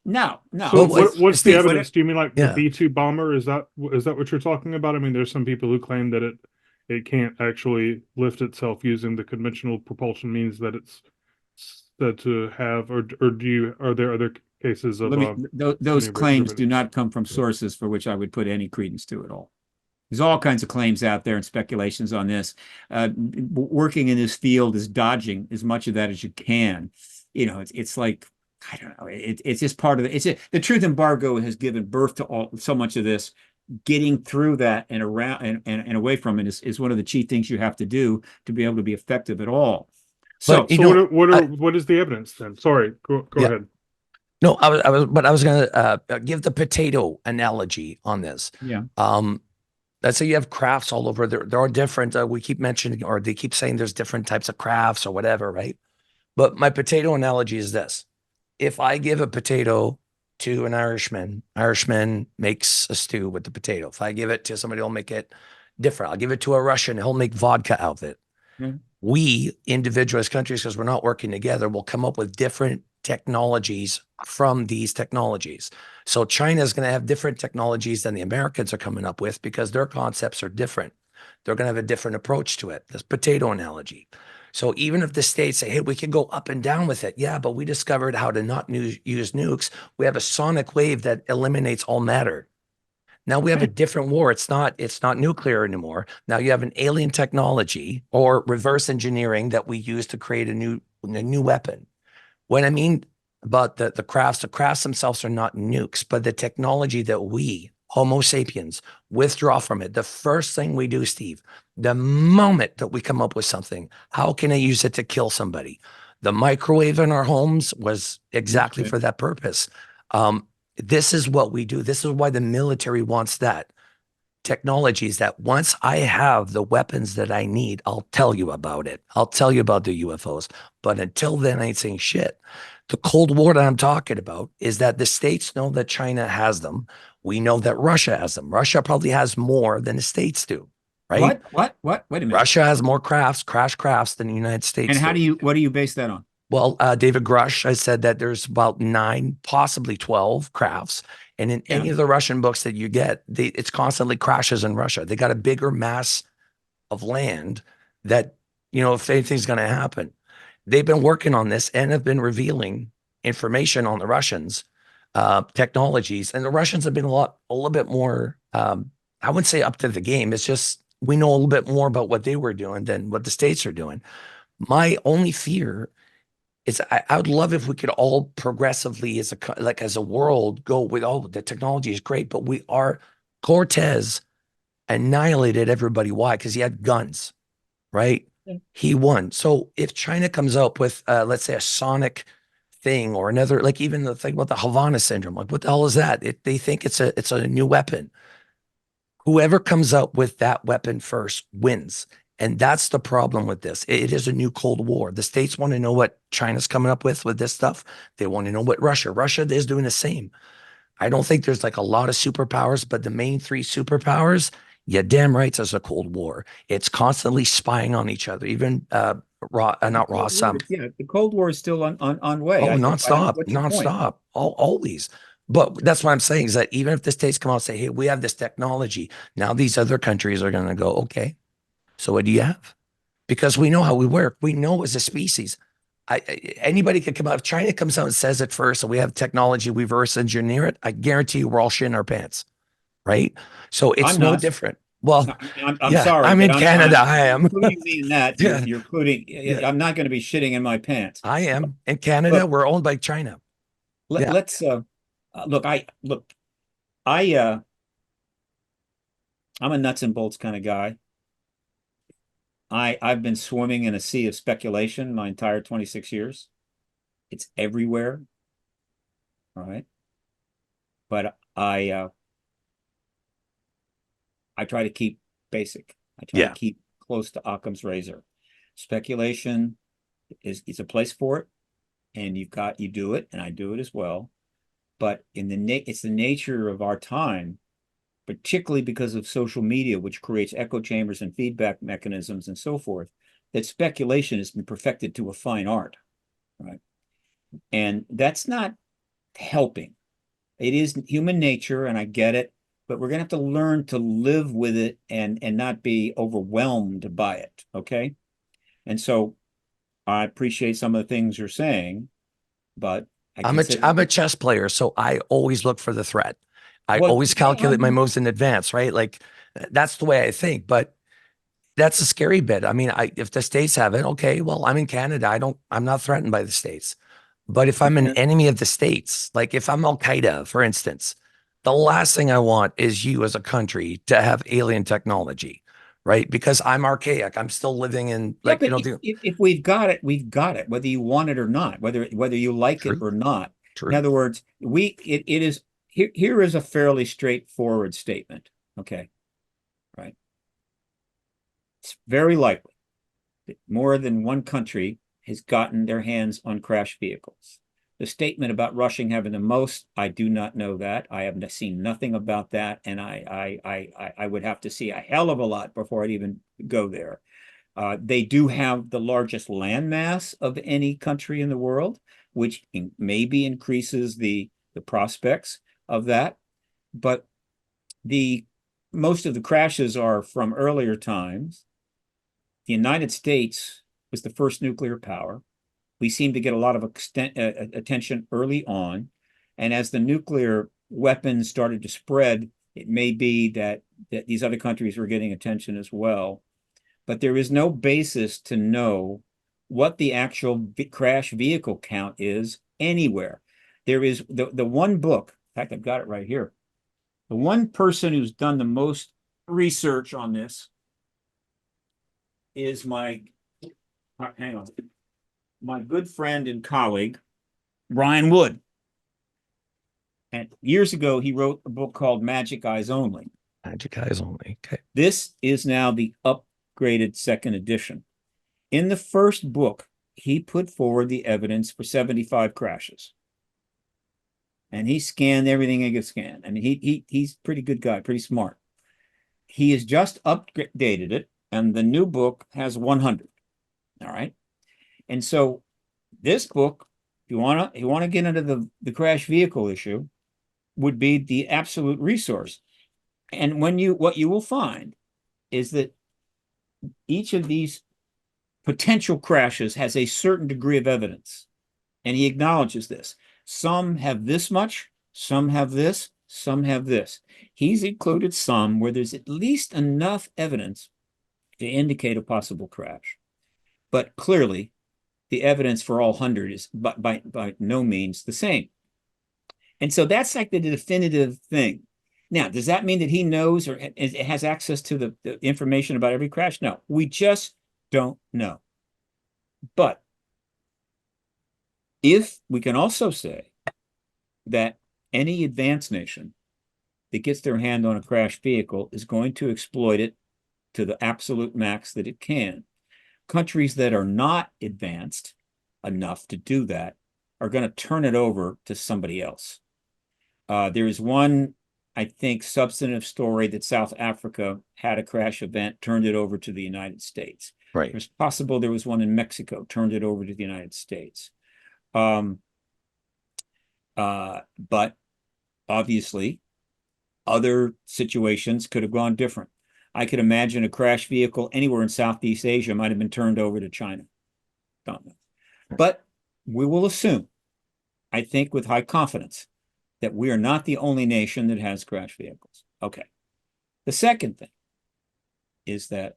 [SPEAKER 3] No.
[SPEAKER 2] So what's the evidence? Do you mean like the B-2 bomber? Is that what you're talking about? there's some people who claim that it can't actually lift itself using the conventional propulsion means that it's said to have, or are there other cases of
[SPEAKER 3] those claims do not come from sources for which I would put any credence to at all. There's all kinds of claims out there and speculations on this. Working in this field is dodging as much of that as you can. It's like, I don't know. It's just part of it. The truth embargo has given birth to so much of this. Getting through that and around and away from it is one of the chief things you have to do to be able to be effective at all.
[SPEAKER 2] So what is the evidence then? Sorry, go ahead.
[SPEAKER 1] No, I was going to give the potato analogy on this.
[SPEAKER 3] Yeah.
[SPEAKER 1] Let's say you have crafts all over. There are different. We keep mentioning, or they keep saying there's different types of crafts or whatever, right? But my potato analogy is this: if I give a potato to an Irishman makes a stew with the potato. If I give it to somebody, he'll make it different. I'll give it to a Russian, he'll make vodka out of it. Mm-hmm. We, individual as countries, because we're not working together, will come up with different technologies from these technologies. So China is going to have different technologies than the Americans are coming up with because their concepts are different. They're going to have a different approach to it. This potato analogy. So even if the states say, hey, we can go up and down with it. Yeah, but we discovered how to not use nukes. We have a sonic wave that eliminates all matter. Now we have a different war. It's not nuclear anymore. Now you have an alien technology or reverse engineering that we use to create a new weapon. What I mean about the crafts themselves are not nukes, but the technology that we, Homo sapiens, withdraw from it. The first thing we do, Steve, the moment that we come up with something, how can I use it to kill somebody? The microwave in our homes was exactly for that purpose. This is what we do. This is why the military wants that. Technologies that once I have the weapons that I need, I'll tell you about it. I'll tell you about the UFOs. But until then, I ain't saying shit. The Cold War that I'm talking about is that the states know that China has them. We know that Russia has them. Russia probably has more than the states do, right?
[SPEAKER 3] What? Wait a minute.
[SPEAKER 1] Russia has more crash crafts than the United States.
[SPEAKER 3] And what do you base that on?
[SPEAKER 1] Well, David Grush, I said that there's about 9, possibly 12 crafts. And in any
[SPEAKER 3] Yeah.
[SPEAKER 1] of the Russian books that you get, it's constantly crashes in Russia. They got a bigger mass of land that, if anything's going to happen, they've been working on this and have been revealing information on the Russians, technologies. And the Russians have been a little bit more, I wouldn't say up to the game. It's just, we know a little bit more about what they were doing than what the States are doing. My only fear is I would love if we could all progressively as a world go with, oh, the technology is great, but Cortez annihilated everybody. Why? Because he had guns, right?
[SPEAKER 3] Yeah.
[SPEAKER 1] He won. So if China comes up with, let's say, a sonic thing or another, like even the thing about the Havana syndrome, like what the hell is that? They think it's a new weapon. Whoever comes up with that weapon first wins. And that's the problem with this. It is a new Cold War. The States want to know what China's coming up with this stuff. They want to know what Russia is doing the same. I don't think there's like a lot of superpowers, but the main 3 superpowers, yeah, damn right, there's a Cold War. It's constantly spying on each other. Even not Ross.
[SPEAKER 3] Yeah, the Cold War is still on way.
[SPEAKER 1] Oh, nonstop,
[SPEAKER 3] What's your point?
[SPEAKER 1] nonstop, always. But that's what I'm saying is that even if the States come out and say, "Hey, we have this technology," now these other countries are going to go, "Okay, so what do you have?" Because we know how we work. We know as a species. Anybody could come out. If China comes out and says it first, and we have technology, we reverse engineer it, I guarantee you we're all shitting our pants, right? So it's
[SPEAKER 3] I'm
[SPEAKER 1] no
[SPEAKER 3] not.
[SPEAKER 1] different. Well,
[SPEAKER 3] I'm
[SPEAKER 1] yeah,
[SPEAKER 3] sorry,
[SPEAKER 1] I'm
[SPEAKER 3] but
[SPEAKER 1] in Canada. I am.
[SPEAKER 3] including me in that.
[SPEAKER 1] Yeah,
[SPEAKER 3] You're including.
[SPEAKER 1] yeah,
[SPEAKER 3] I'm not going to be shitting in my pants.
[SPEAKER 1] I am. In Canada,
[SPEAKER 3] Look,
[SPEAKER 1] we're owned by China. Yeah,
[SPEAKER 3] let's look. I I'm a nuts and bolts kind of guy. I've been swimming in a sea of speculation my entire 26 years. It's everywhere, all right? But I try to keep basic. I try to
[SPEAKER 1] yeah.
[SPEAKER 3] keep close to Occam's razor. Speculation is a place for it, and you do it, and I do it as well. But it's the nature of our time, particularly because of social media, which creates echo chambers and feedback mechanisms and so forth, that speculation has been perfected to a fine art, right? And that's not helping. It is human nature, and I get it, but we're gonna have to learn to live with it and not be overwhelmed by it. Okay. And so I appreciate some of the things you're saying, but I consider
[SPEAKER 1] I'm a chess player, so I always look for the threat. I
[SPEAKER 3] well,
[SPEAKER 1] always calculate my moves in advance, right? Like that's the way I think. But that's the scary bit. I mean, if the States have it, okay, well, I'm in Canada. I'm not threatened by the States. But if I'm an enemy of the States, like if I'm Al Qaeda, for instance, the last thing I want is you as a country to have alien technology, right? Because I'm archaic. I'm still living in
[SPEAKER 3] yeah,
[SPEAKER 1] like,
[SPEAKER 3] but if we've got it, we've got it, whether you want it or not, whether you like it
[SPEAKER 1] true,
[SPEAKER 3] or not. In
[SPEAKER 1] true.
[SPEAKER 3] other words, it is here is a fairly straightforward statement. Okay, right. It's very likely that more than one country has gotten their hands on crash vehicles. The statement about Rushing having the most, I do not know that. I have seen nothing about that, and I would have to see a hell of a lot before I'd even go there. They do have the largest landmass of any country in the world, which maybe increases the prospects of that. But most of the crashes are from earlier times. The United States was the first nuclear power. We seem to get a lot of attention early on. And as the nuclear weapons started to spread, it may be that these other countries were getting attention as well. But there is no basis to know what the actual crash vehicle count is anywhere. There is the one book, in fact, I've got it right here. The one person who's done the most research on this is hang on, my good friend and colleague, Brian Wood. And years ago, he wrote a book called Magic Eyes Only.
[SPEAKER 1] Magic Eyes Only. Okay.
[SPEAKER 3] This is now the upgraded second edition. In the first book, he put forward the evidence for 75 crashes. And he scanned everything he could scan. I mean, he's a pretty good guy, pretty smart. He has just updated it, and the new book has 100. All right. And so This book, if you want to get into the crash vehicle issue, would be the absolute resource. And what you will find is that each of these potential crashes has a certain degree of evidence. And he acknowledges this. Some have this much, some have this, some have this. He's included some where there's at least enough evidence to indicate a possible crash. But clearly, the evidence for all 100 is by no means the same. And so that's like the definitive thing. Now, does that mean that he knows or has access to the information about every crash? No, we just don't know. But if we can also say that any advanced nation that gets their hand on a crashed vehicle is going to exploit it to the absolute max that it can. Countries that are not advanced enough to do that are going to turn it over to somebody else. There is one, I think, substantive story that South Africa had a crash event, turned it over to the United States.
[SPEAKER 1] Right.
[SPEAKER 3] It's possible there was one in Mexico, turned it over to the United States. But obviously, other situations could have gone different. I could imagine a crash vehicle anywhere in Southeast Asia might have been turned over to China. Don't know. But we will assume, I think with high confidence, that we are not the only nation that has crash vehicles. Okay. The second thing is that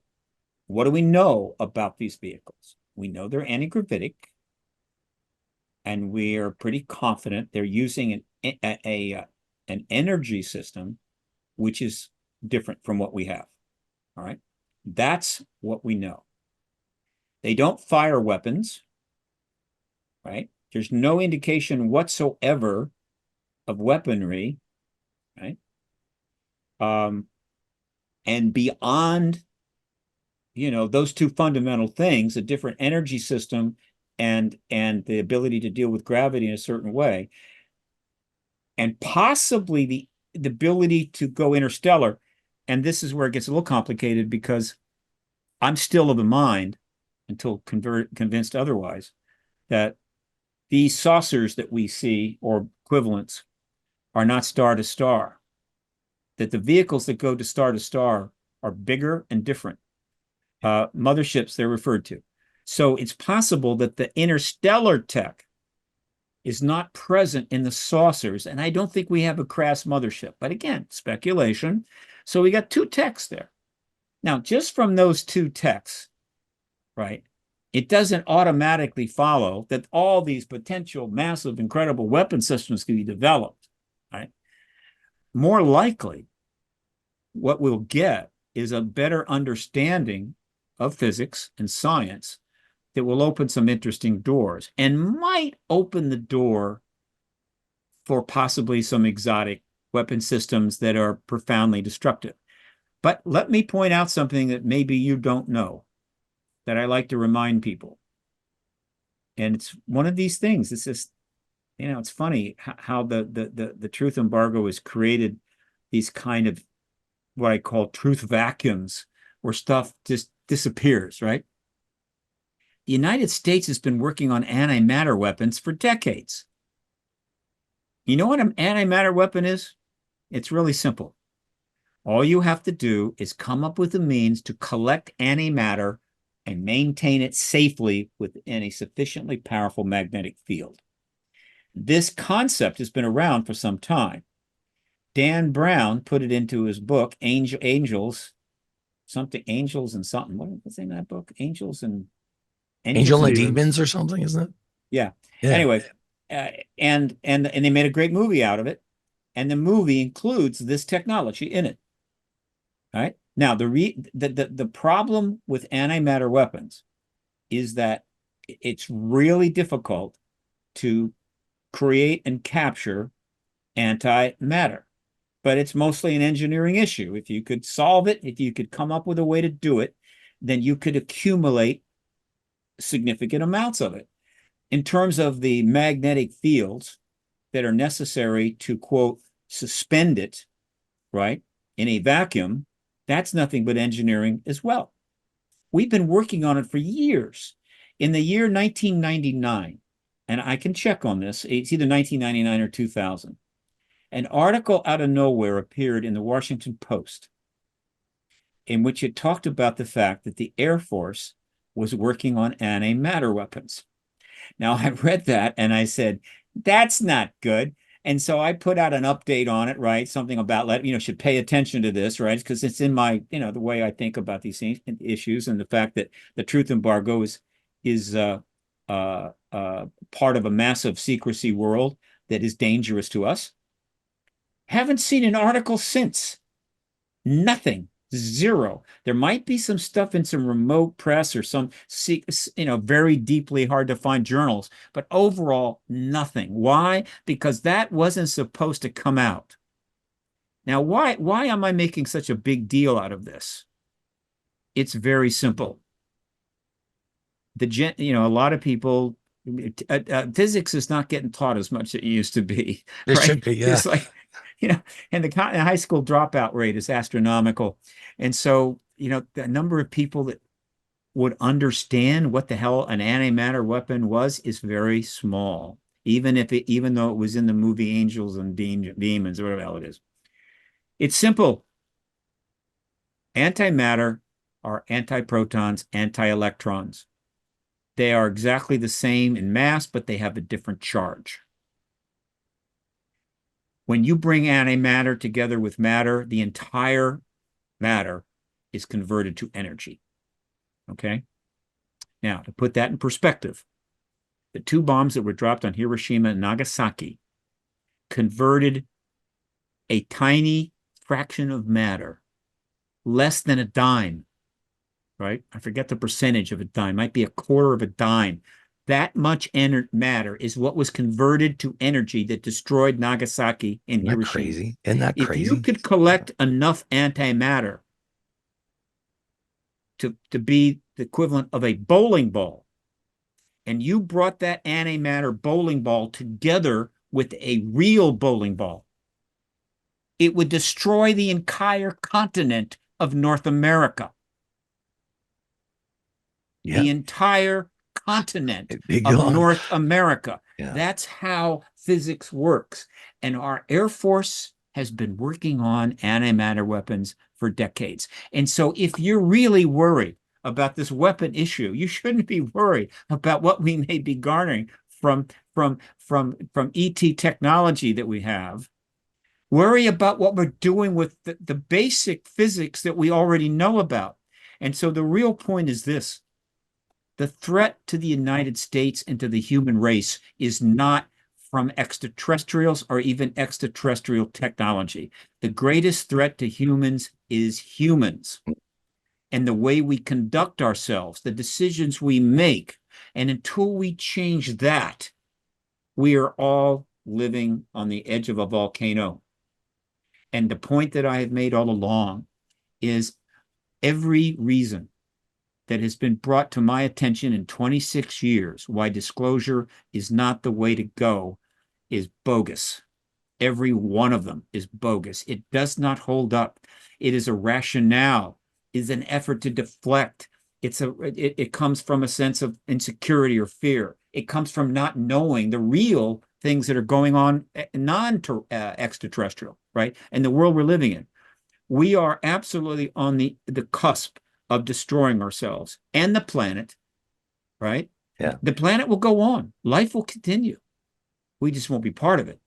[SPEAKER 3] what do we know about these vehicles? We know they're anti-gravitic, and we are pretty confident they're using an energy system which is different from what we have. All right. That's what we know. They don't fire weapons, right? There's no indication whatsoever of weaponry, right? And beyond, those two fundamental things, a different energy system and the ability to deal with gravity in a certain way, and possibly the ability to go interstellar. And this is where it gets a little complicated, because I'm still of the mind, until convinced otherwise, that these saucers that we see, or equivalents, are not star to star, that the vehicles that go to star are bigger and different. Motherships, they're referred to. So it's possible that the interstellar tech is not present in the saucers, and I don't think we have a crash mothership. But again, speculation. So we got two techs there. Now, just from those two techs, right, it doesn't automatically follow that all these potential massive, incredible weapon systems can be developed, right? More likely, what we'll get is a better understanding of physics and science that will open some interesting doors, and might open the door for possibly some exotic weapon systems that are profoundly destructive. But let me point out something that maybe you don't know, that I like to remind people. And it's one of these things. It's just, it's funny how the truth embargo has created these kind of what I call truth vacuums, where stuff just disappears, right? The United States has been working on antimatter weapons for decades. You know what an antimatter weapon is? It's really simple. All you have to do is come up with a means to collect antimatter and maintain it safely within a sufficiently powerful magnetic field. This concept has been around for some time. Dan Brown put it into his book, Angels and something. What's the name of that book? Angel and
[SPEAKER 1] Demons or something, isn't it?
[SPEAKER 3] Yeah.
[SPEAKER 1] Yeah.
[SPEAKER 3] Anyway, and they made a great movie out of it, and the movie includes this technology in it. All right. Now, the problem with antimatter weapons is that it's really difficult to create and capture antimatter, but it's mostly an engineering issue. If you could solve it, if you could come up with a way to do it, then you could accumulate significant amounts of it. In terms of the magnetic fields that are necessary to, quote, suspend it, right, in a vacuum, that's nothing but engineering as well. We've been working on it for years. In the year 1999, and I can check on this, it's either 1999 or 2000. An article out of nowhere appeared in the Washington Post in which it talked about the fact that the Air Force was working on antimatter weapons. Now, I read that and I said, that's not good. And so I put out an update on it, right? Something about, should pay attention to this, right? Because it's in my, the way I think about these issues, and the fact that the truth embargo is part of a massive secrecy world that is dangerous to us. Haven't seen an article since. Nothing. Zero. There might be some stuff in some remote press or some, very deeply hard to find journals, but overall, nothing. Why? Because that wasn't supposed to come out. Now, why am I making such a big deal out of this? It's very simple. A lot of people, physics is not getting taught as much as it used to be.
[SPEAKER 1] It
[SPEAKER 3] Right?
[SPEAKER 1] should be, yeah.
[SPEAKER 3] It's like, and the high school dropout rate is astronomical. And so, the number of people that would understand what the hell an antimatter weapon was is very small, even though it was in the movie Angels and Demons, or whatever the hell it is. It's simple. Antimatter are antiprotons, anti-electrons. They are exactly the same in mass, but they have a different charge. When you bring antimatter together with matter, the entire matter is converted to energy. Okay? Now, to put that in perspective, the two bombs that were dropped on Hiroshima and Nagasaki converted a tiny fraction of matter, less than a dime, right? I forget the percentage of a dime, might be a quarter of a dime. That much matter is what was converted to energy that destroyed Nagasaki and
[SPEAKER 1] Isn't that
[SPEAKER 3] Hiroshima.
[SPEAKER 1] crazy? Isn't that
[SPEAKER 3] If
[SPEAKER 1] crazy?
[SPEAKER 3] you could collect enough antimatter to be the equivalent of a bowling ball, and you brought that antimatter bowling ball together with a real bowling ball, it would destroy the entire continent of North America.
[SPEAKER 1] Yeah.
[SPEAKER 3] The entire continent
[SPEAKER 1] Big
[SPEAKER 3] of
[SPEAKER 1] gone.
[SPEAKER 3] North America.
[SPEAKER 1] Yeah.
[SPEAKER 3] That's how physics works. And our Air Force has been working on antimatter weapons for decades. And so if you're really worried about this weapon issue, you shouldn't be worried about what we may be garnering from ET technology that we have. Worry about what we're doing with the basic physics that we already know about. And so the real point is this: the threat to the United States and to the human race is not from extraterrestrials or even extraterrestrial technology. The greatest threat to humans is humans and the way we conduct ourselves, the decisions we make. And until we change that, we are all living on the edge of a volcano. And the point that I have made all along is every reason that has been brought to my attention in 26 years why disclosure is not the way to go is bogus. Every one of them is bogus. It does not hold up. It is a rationale, it is an effort to deflect. It comes from a sense of insecurity or fear. It comes from not knowing the real things that are going on non-extraterrestrial, right? And the world we're living in. We are absolutely on the cusp of destroying ourselves and the planet, right?
[SPEAKER 1] Yeah.
[SPEAKER 3] The planet will go on. Life will continue. We just won't be part of it,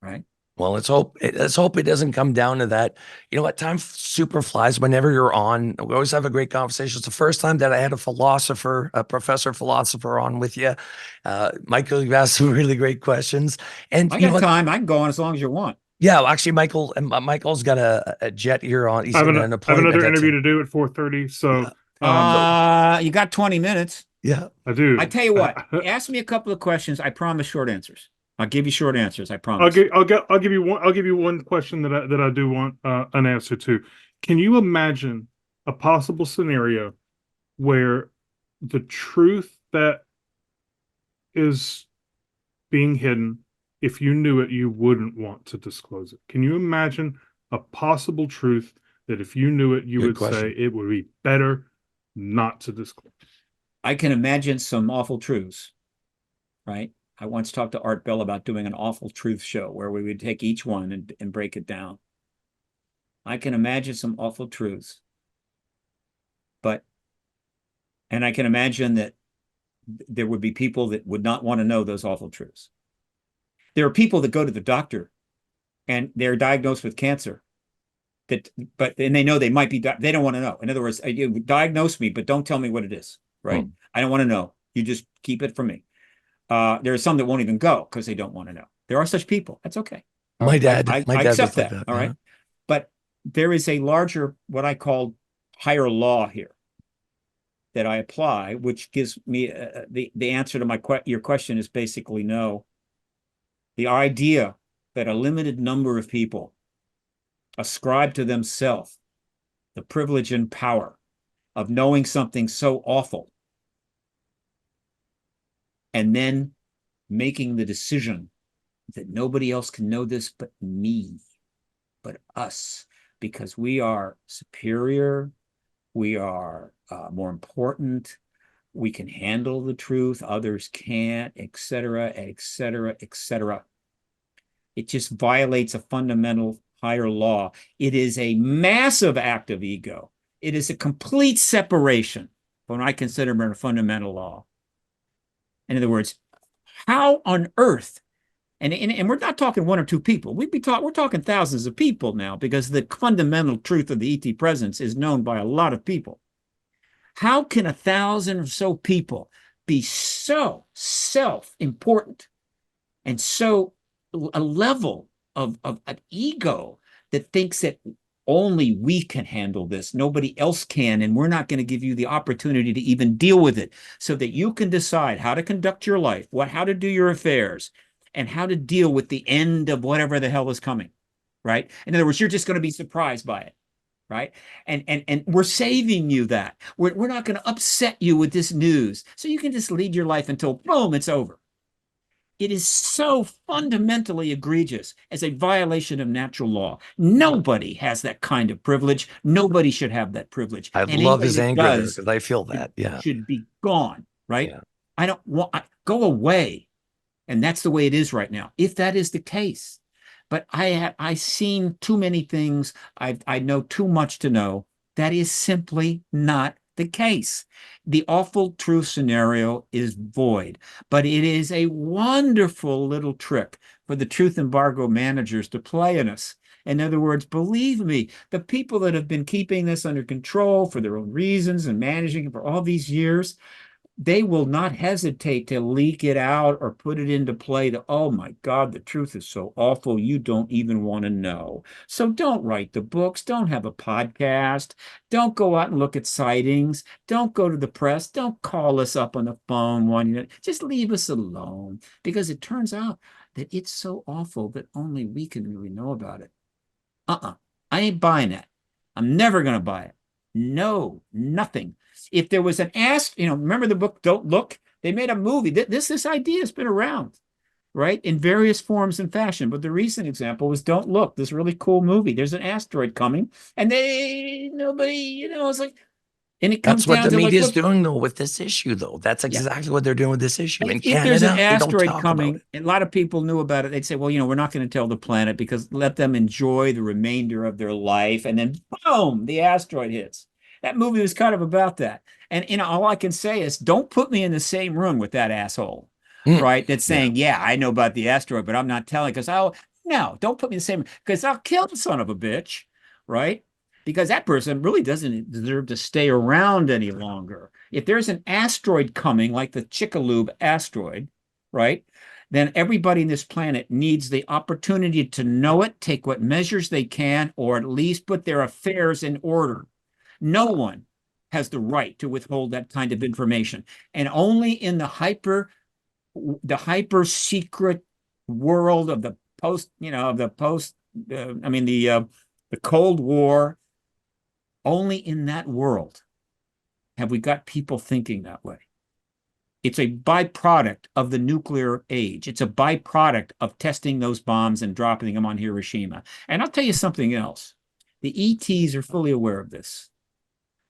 [SPEAKER 3] right?
[SPEAKER 1] Well, let's hope it doesn't come down to that. You know what? Time super flies whenever you're on. We always have a great conversation. It's the first time that I had a professor philosopher on with you. Michael, you've asked some really great questions. And
[SPEAKER 3] I got time. I can go on as long as you want.
[SPEAKER 1] Yeah, well, actually, Michael's got a jet here on. He's
[SPEAKER 2] I have,
[SPEAKER 1] got an
[SPEAKER 2] I have
[SPEAKER 1] appointment.
[SPEAKER 2] another interview to do at 4:30. So,
[SPEAKER 3] you got 20 minutes.
[SPEAKER 1] Yeah,
[SPEAKER 2] I do.
[SPEAKER 3] I tell you what, ask me a couple of questions. I promise short answers. I'll give you short answers. I promise.
[SPEAKER 2] I'll give you one question that I do want an answer to. Can you imagine a possible scenario where the truth that is being hidden, if you knew it, you wouldn't want to disclose it? Can you imagine a possible truth that if you knew it, you would say it would be better not to disclose?
[SPEAKER 3] I can imagine some awful truths, right? I once talked to Art Bell about doing an awful truth show where we would take each one and break it down. I can imagine some awful truths, and I can imagine that there would be people that would not want to know those awful truths. There are people that go to the doctor and they're diagnosed with cancer, but they know they might be, they don't want to know. In other words, you diagnose me, but don't tell me what it is, right? I don't want to know. You just keep it from me. There are some that won't even go because they don't want to know. There are such people. That's okay.
[SPEAKER 1] My dad
[SPEAKER 3] I
[SPEAKER 1] was
[SPEAKER 3] accept
[SPEAKER 1] like
[SPEAKER 3] that.
[SPEAKER 1] that.
[SPEAKER 3] All right. But there is a larger, what I call higher law here that I apply, which gives me the answer to your question is basically no. The idea that a limited number of people ascribe to themselves the privilege and power of knowing something so awful and then making the decision that nobody else can know this but me, but us, because we are superior, we are more important, we can handle the truth, others can't, etc., etc., etc. It just violates a fundamental higher law. It is a massive act of ego. It is a complete separation from what I consider a fundamental law. In other words, how on earth, and we're not talking one or two people. We're talking thousands of people now, because the fundamental truth of the ET presence is known by a lot of people. How can 1,000 or so people be so self-important and so a level of an ego that thinks that only we can handle this, nobody else can, and we're not going to give you the opportunity to even deal with it, so that you can decide how to conduct your life, how to do your affairs, and how to deal with the end of whatever the hell is coming, right? In other words, you're just going to be surprised by it, right? And we're saving you that. We're not going to upset you with this news, so you can just lead your life until, boom, it's over. It is so fundamentally egregious as a violation of natural law. Nobody has that kind of privilege. Nobody should have that privilege.
[SPEAKER 1] I
[SPEAKER 3] and
[SPEAKER 1] love his anger there,
[SPEAKER 3] does
[SPEAKER 1] because I feel that. Yeah.
[SPEAKER 3] should be gone, right?
[SPEAKER 1] Yeah.
[SPEAKER 3] I don't want, go away. And that's the way it is right now, if that is the case. But I've seen too many things. I know too much to know. That is simply not the case. The awful truth scenario is void, but it is a wonderful little trick for the truth embargo managers to play on us. In other words, believe me, the people that have been keeping this under control for their own reasons and managing it for all these years, they will not hesitate to leak it out or put it into play to, oh my God, the truth is so awful, you don't even want to know. So don't write the books, don't have a podcast, don't go out and look at sightings, don't go to the press, don't call us up on the phone, just leave us alone, because it turns out that it's so awful that only we can really know about it. I ain't buying that. I'm never going to buy it. No, nothing. If there was an remember the book Don't Look? They made a movie. This idea has been around, right, in various forms and fashion. But the recent example was Don't Look, this really cool movie. There's an asteroid coming, and nobody, it's like, and it comes
[SPEAKER 1] That's what
[SPEAKER 3] down
[SPEAKER 1] the
[SPEAKER 3] to
[SPEAKER 1] media is
[SPEAKER 3] like,
[SPEAKER 1] doing, though, with this issue, though. That's exactly what they're doing with this issue. In
[SPEAKER 3] if there's an
[SPEAKER 1] Canada, they don't
[SPEAKER 3] asteroid
[SPEAKER 1] talk about
[SPEAKER 3] coming,
[SPEAKER 1] it.
[SPEAKER 3] and a lot of people knew about it, they'd say, well, we're not going to tell the planet, because let them enjoy the remainder of their life. And then boom, the asteroid hits. That movie was kind of about that. And all I can say is, don't put me in the same room with that asshole, right? That's saying, yeah, I know about the asteroid, but I'm not telling, because no, don't put me in the same, because I'll kill the son of a bitch, right? Because that person really doesn't deserve to stay around any longer. If there's an asteroid coming, like the Chicxulub asteroid, right, then everybody in this planet needs the opportunity to know it, take what measures they can, or at least put their affairs in order. No one has the right to withhold that kind of information. And only in the hyper secret world of the Cold War, only in that world have we got people thinking that way. It's a byproduct of the nuclear age. It's a byproduct of testing those bombs and dropping them on Hiroshima. And I'll tell you something else. The ETs are fully aware of this.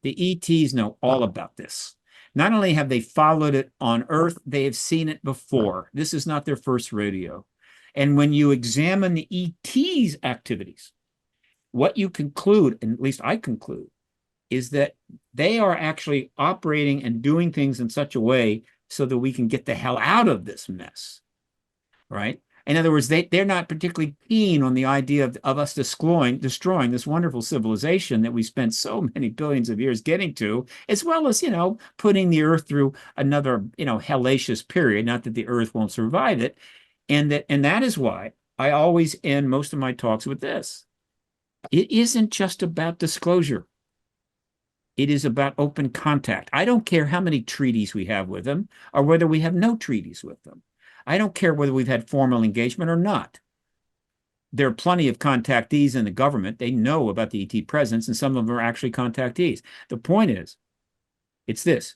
[SPEAKER 3] The ETs know all about this. Not only have they followed it on Earth, they have seen it before. This is not their first rodeo. And when you examine the ET's activities, what you conclude, and at least I conclude, is that they are actually operating and doing things in such a way so that we can get the hell out of this mess, right? In other words, they're not particularly keen on the idea of us destroying this wonderful civilization that we spent so many billions of years getting to, as well as, putting the Earth through another, hellacious period. Not that the Earth won't survive it. And that is why I always end most of my talks with this. It isn't just about disclosure. It is about open contact. I don't care how many treaties we have with them or whether we have no treaties with them. I don't care whether we've had formal engagement or not. There are plenty of contactees in the government. They know about the ET presence, and some of them are actually contactees. The point is, it's this.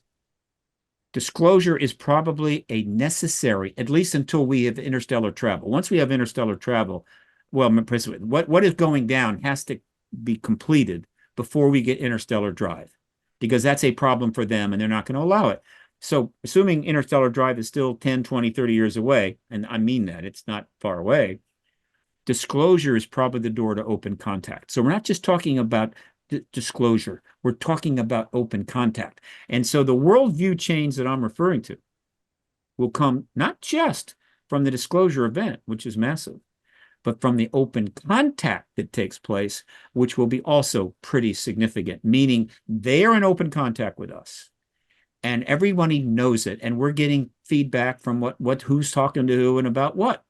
[SPEAKER 3] Disclosure is probably a necessary, at least until we have interstellar travel. Once we have interstellar travel, well, what is going down has to be completed before we get interstellar drive, because that's a problem for them and they're not going to allow it. So assuming interstellar drive is still 10, 20, 30 years away, and I mean that, it's not far away, disclosure is probably the door to open contact. So we're not just talking about disclosure, we're talking about open contact. And so the worldview change that I'm referring to will come not just from the disclosure event, which is massive, but from the open contact that takes place, which will be also pretty significant, meaning they are in open contact with us. And everybody knows it, and we're getting feedback from who's talking to who and about what.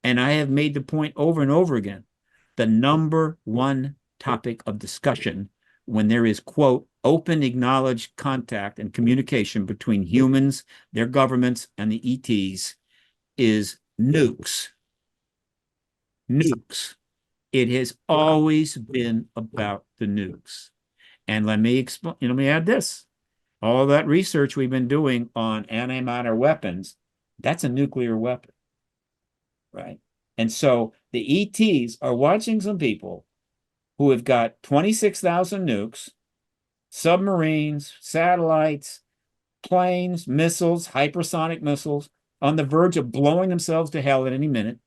[SPEAKER 3] And I have made the point over and over again, the number one topic of discussion when there is, quote, open, acknowledged contact and communication between humans, their governments, and the ETs is nukes. Nukes. It has always been about the nukes. And let me add this. All that research we've been doing on antimatter weapons, that's a nuclear weapon, right? And so the ETs are watching some people who have got 26,000 nukes, submarines, satellites, planes, missiles, hypersonic missiles, on the verge of blowing themselves to hell at any minute,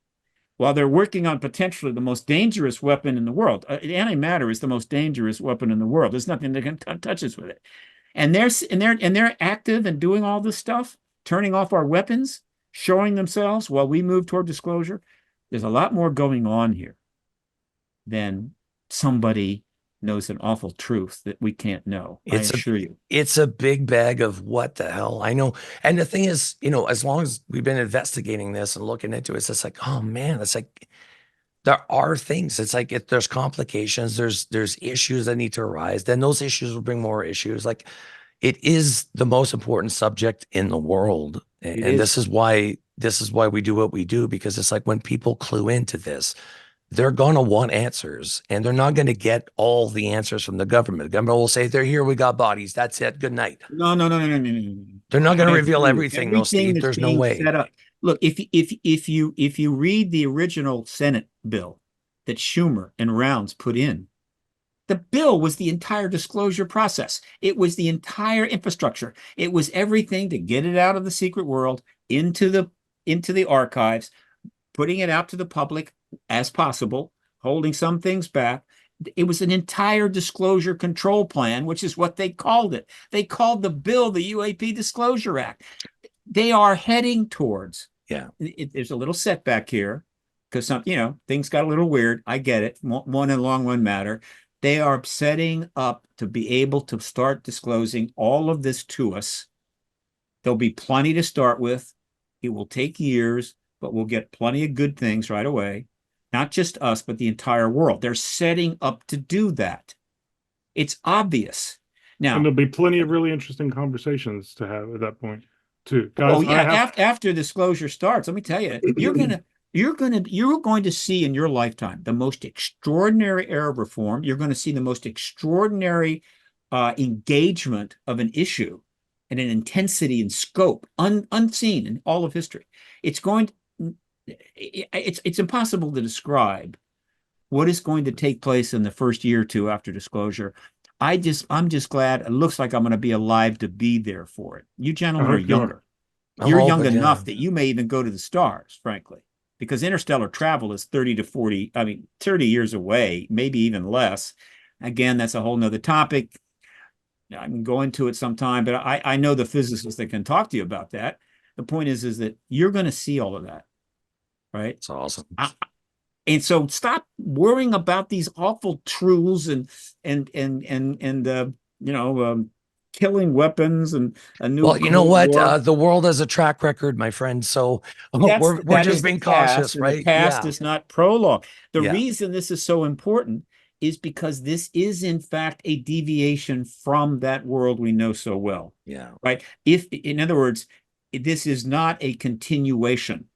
[SPEAKER 3] while they're working on potentially the most dangerous weapon in the world. Antimatter is the most dangerous weapon in the world. There's nothing that can touch us with it. And they're active and doing all this stuff, turning off our weapons, showing themselves while we move toward disclosure. There's a lot more going on here than somebody knows an awful truth that we can't know. I assure you.
[SPEAKER 1] It's a big bag of what the hell. I know. And the thing is, as long as we've been investigating this and looking into it, it's like, oh man, it's like there are things. It's like if there's complications, there's issues that need to arise, then those issues will bring more issues. Like it is the most important subject in the world. And this is why we do what we do, because it's like when people clue into this, they're going to want answers, and they're not going to get all the answers from the government. The government will say, they're here, we got bodies, that's it, good night.
[SPEAKER 3] No.
[SPEAKER 1] They're not going to reveal everything. There's no way.
[SPEAKER 3] Look, if you read the original Senate bill that Schumer and Rounds put in, the bill was the entire disclosure process. It was the entire infrastructure. It was everything to get it out of the secret world into the archives, putting it out to the public as possible, holding some things back. It was an entire disclosure control plan, which is what they called it. They called the bill the UAP Disclosure Act. They are heading towards.
[SPEAKER 1] Yeah.
[SPEAKER 3] There's a little setback here because things got a little weird. I get it. One and long one matter. They are setting up to be able to start disclosing all of this to us. There'll be plenty to start with. It will take years, but we'll get plenty of good things right away. Not just us, but the entire world. They're setting up to do that. It's obvious. Now,
[SPEAKER 2] and there'll be plenty of really interesting conversations to have at that point, too. Guys,
[SPEAKER 3] after disclosure starts, let me tell you, you're going to see in your lifetime the most extraordinary era of reform. You're going to see the most extraordinary engagement of an issue and an intensity and scope unseen in all of history. It's impossible to describe what is going to take place in the first year or two after disclosure. I'm just glad it looks like I'm going to be alive to be there for it. You
[SPEAKER 2] I
[SPEAKER 3] gentlemen are
[SPEAKER 2] hope you are.
[SPEAKER 3] younger.
[SPEAKER 1] I'm
[SPEAKER 3] You're young
[SPEAKER 1] hoping, yeah.
[SPEAKER 3] enough that you may even go to the stars, frankly, because interstellar travel is 30 to 40, I mean, 30 years away, maybe even less. Again, that's a whole nother topic. I can go into it sometime, but I know the physicists that can talk to you about that. The point is that you're going to see all of that, right?
[SPEAKER 1] It's awesome.
[SPEAKER 3] And so stop worrying about these awful truths and killing weapons and a new
[SPEAKER 1] Well, you know
[SPEAKER 3] Cold
[SPEAKER 1] what?
[SPEAKER 3] War.
[SPEAKER 1] The world has a track record, my friend. So we're
[SPEAKER 3] That
[SPEAKER 1] just
[SPEAKER 3] is the
[SPEAKER 1] being
[SPEAKER 3] past,
[SPEAKER 1] cautious,
[SPEAKER 3] and the
[SPEAKER 1] right?
[SPEAKER 3] past
[SPEAKER 1] Yeah.
[SPEAKER 3] is not prologue. The
[SPEAKER 1] Yeah.
[SPEAKER 3] reason this is so important is because this is in fact a deviation from that world we know so well,
[SPEAKER 1] Yeah.
[SPEAKER 3] right? If, in other words, this is not a continuation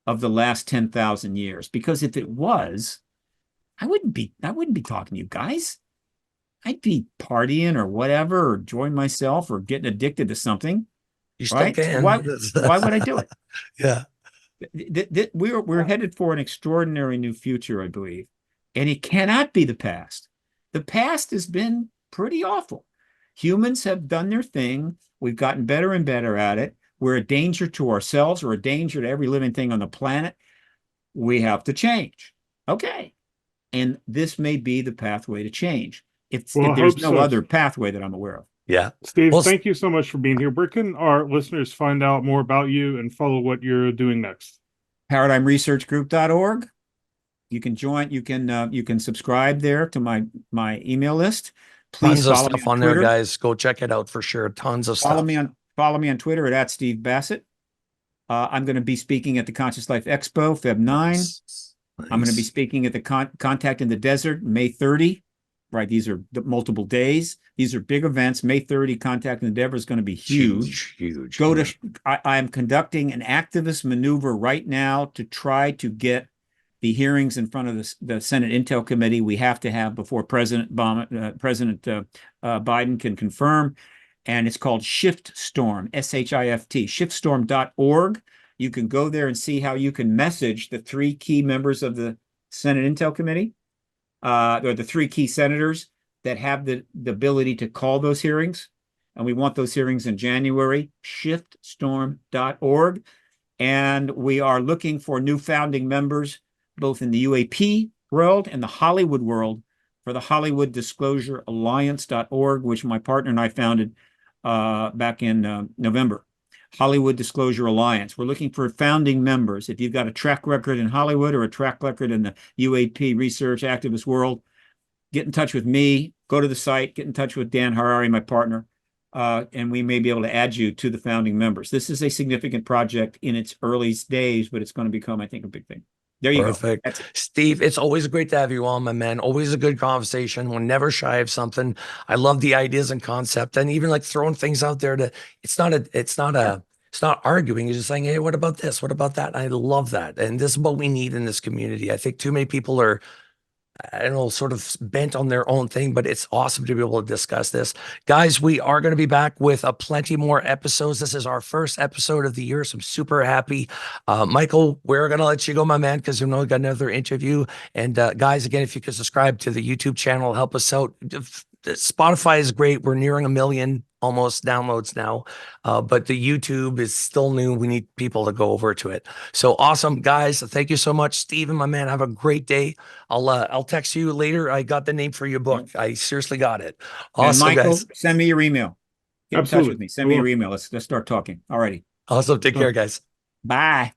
[SPEAKER 3] of the last 10,000 years, because if it was, I wouldn't be talking to you guys. I'd be partying or whatever, or enjoying myself or getting addicted to something,
[SPEAKER 1] You still
[SPEAKER 3] right? So
[SPEAKER 1] can.
[SPEAKER 3] why would I do it?
[SPEAKER 1] Yeah.
[SPEAKER 3] We're headed for an extraordinary new future, I believe, and it cannot be the past. The past has been pretty awful. Humans have done their thing. We've gotten better and better at it. We're a danger to ourselves. We're a danger to every living thing on the planet. We have to change. Okay. And this may be the pathway to change.
[SPEAKER 2] Well,
[SPEAKER 3] If
[SPEAKER 2] I
[SPEAKER 3] there's
[SPEAKER 2] hope
[SPEAKER 3] no
[SPEAKER 2] so.
[SPEAKER 3] other pathway that I'm aware of.
[SPEAKER 1] Yeah.
[SPEAKER 2] Steve,
[SPEAKER 1] Well,
[SPEAKER 2] thank you so much for being here. Where can our listeners find out more about you and follow what you're doing next?
[SPEAKER 3] ParadigmResearchGroup.org. You can join, you can subscribe there to my email list. Please
[SPEAKER 1] tons of
[SPEAKER 3] follow me
[SPEAKER 1] stuff
[SPEAKER 3] on
[SPEAKER 1] on there,
[SPEAKER 3] Twitter.
[SPEAKER 1] guys. Go check it out for sure. Tons of
[SPEAKER 3] Follow
[SPEAKER 1] stuff.
[SPEAKER 3] me on Twitter at Steve Bassett. I'm going to be speaking at the Conscious Life Expo, Feb 9.
[SPEAKER 1] Nice.
[SPEAKER 3] I'm going to be
[SPEAKER 1] Nice.
[SPEAKER 3] speaking at the Contact in the Desert, May 30. Right, these are multiple days. These are big events. May 30, Contact in the Desert is going to be huge.
[SPEAKER 1] Huge.
[SPEAKER 3] Go to. I am conducting an activist maneuver right now to try to get the hearings in front of the Senate Intel Committee we have to have before President Biden can confirm. And it's called ShiftStorm, SHIFT, shiftstorm.org. You can go there and see how you can message the three key members of the Senate Intel Committee, or the three key senators that have the ability to call those hearings. And we want those hearings in January, shiftstorm.org. And we are looking for new founding members, both in the UAP world and the Hollywood world, for the Hollywood Disclosure Alliance.org, which my partner and I founded back in November. Hollywood Disclosure Alliance. We're looking for founding members. If you've got a track record in Hollywood or a track record in the UAP research activist world, get in touch with me, go to the site, get in touch with Dan Harari, my partner, and we may be able to add you to the founding members. This is a significant project in its early days, but it's going to become, I think, a big thing. There you
[SPEAKER 1] Perfect.
[SPEAKER 3] go. That's it.
[SPEAKER 1] Steve, it's always great to have you on, my man. Always a good conversation. We're never shy of something. I love the ideas and concept, and even like throwing things out there to, it's not arguing. You're just saying, hey, what about this? What about that? I love that. And this is what we need in this community. I think too many people are, I don't know, sort of bent on their own thing, but it's awesome to be able to discuss this. Guys, we are going to be back with plenty more episodes. This is our first episode of the year, so I'm super happy. Michael, we're going to let you go, my man, because we know we got another interview. And guys, again, if you could subscribe to the YouTube channel, help us out. Spotify is great. We're nearing 1 million almost downloads now, but the YouTube is still new. We need people to go over to it. So awesome, guys. Thank you so much, Stephen, my man. Have a great day. I'll text you later. I got the name for your book. I seriously got it. Awesome,
[SPEAKER 3] and Michael,
[SPEAKER 1] guys.
[SPEAKER 3] send me your email. Get in touch with
[SPEAKER 2] Absolutely.
[SPEAKER 3] me. Send me your email. Let's start talking. All righty.
[SPEAKER 1] Awesome. Take care, guys.
[SPEAKER 3] Bye.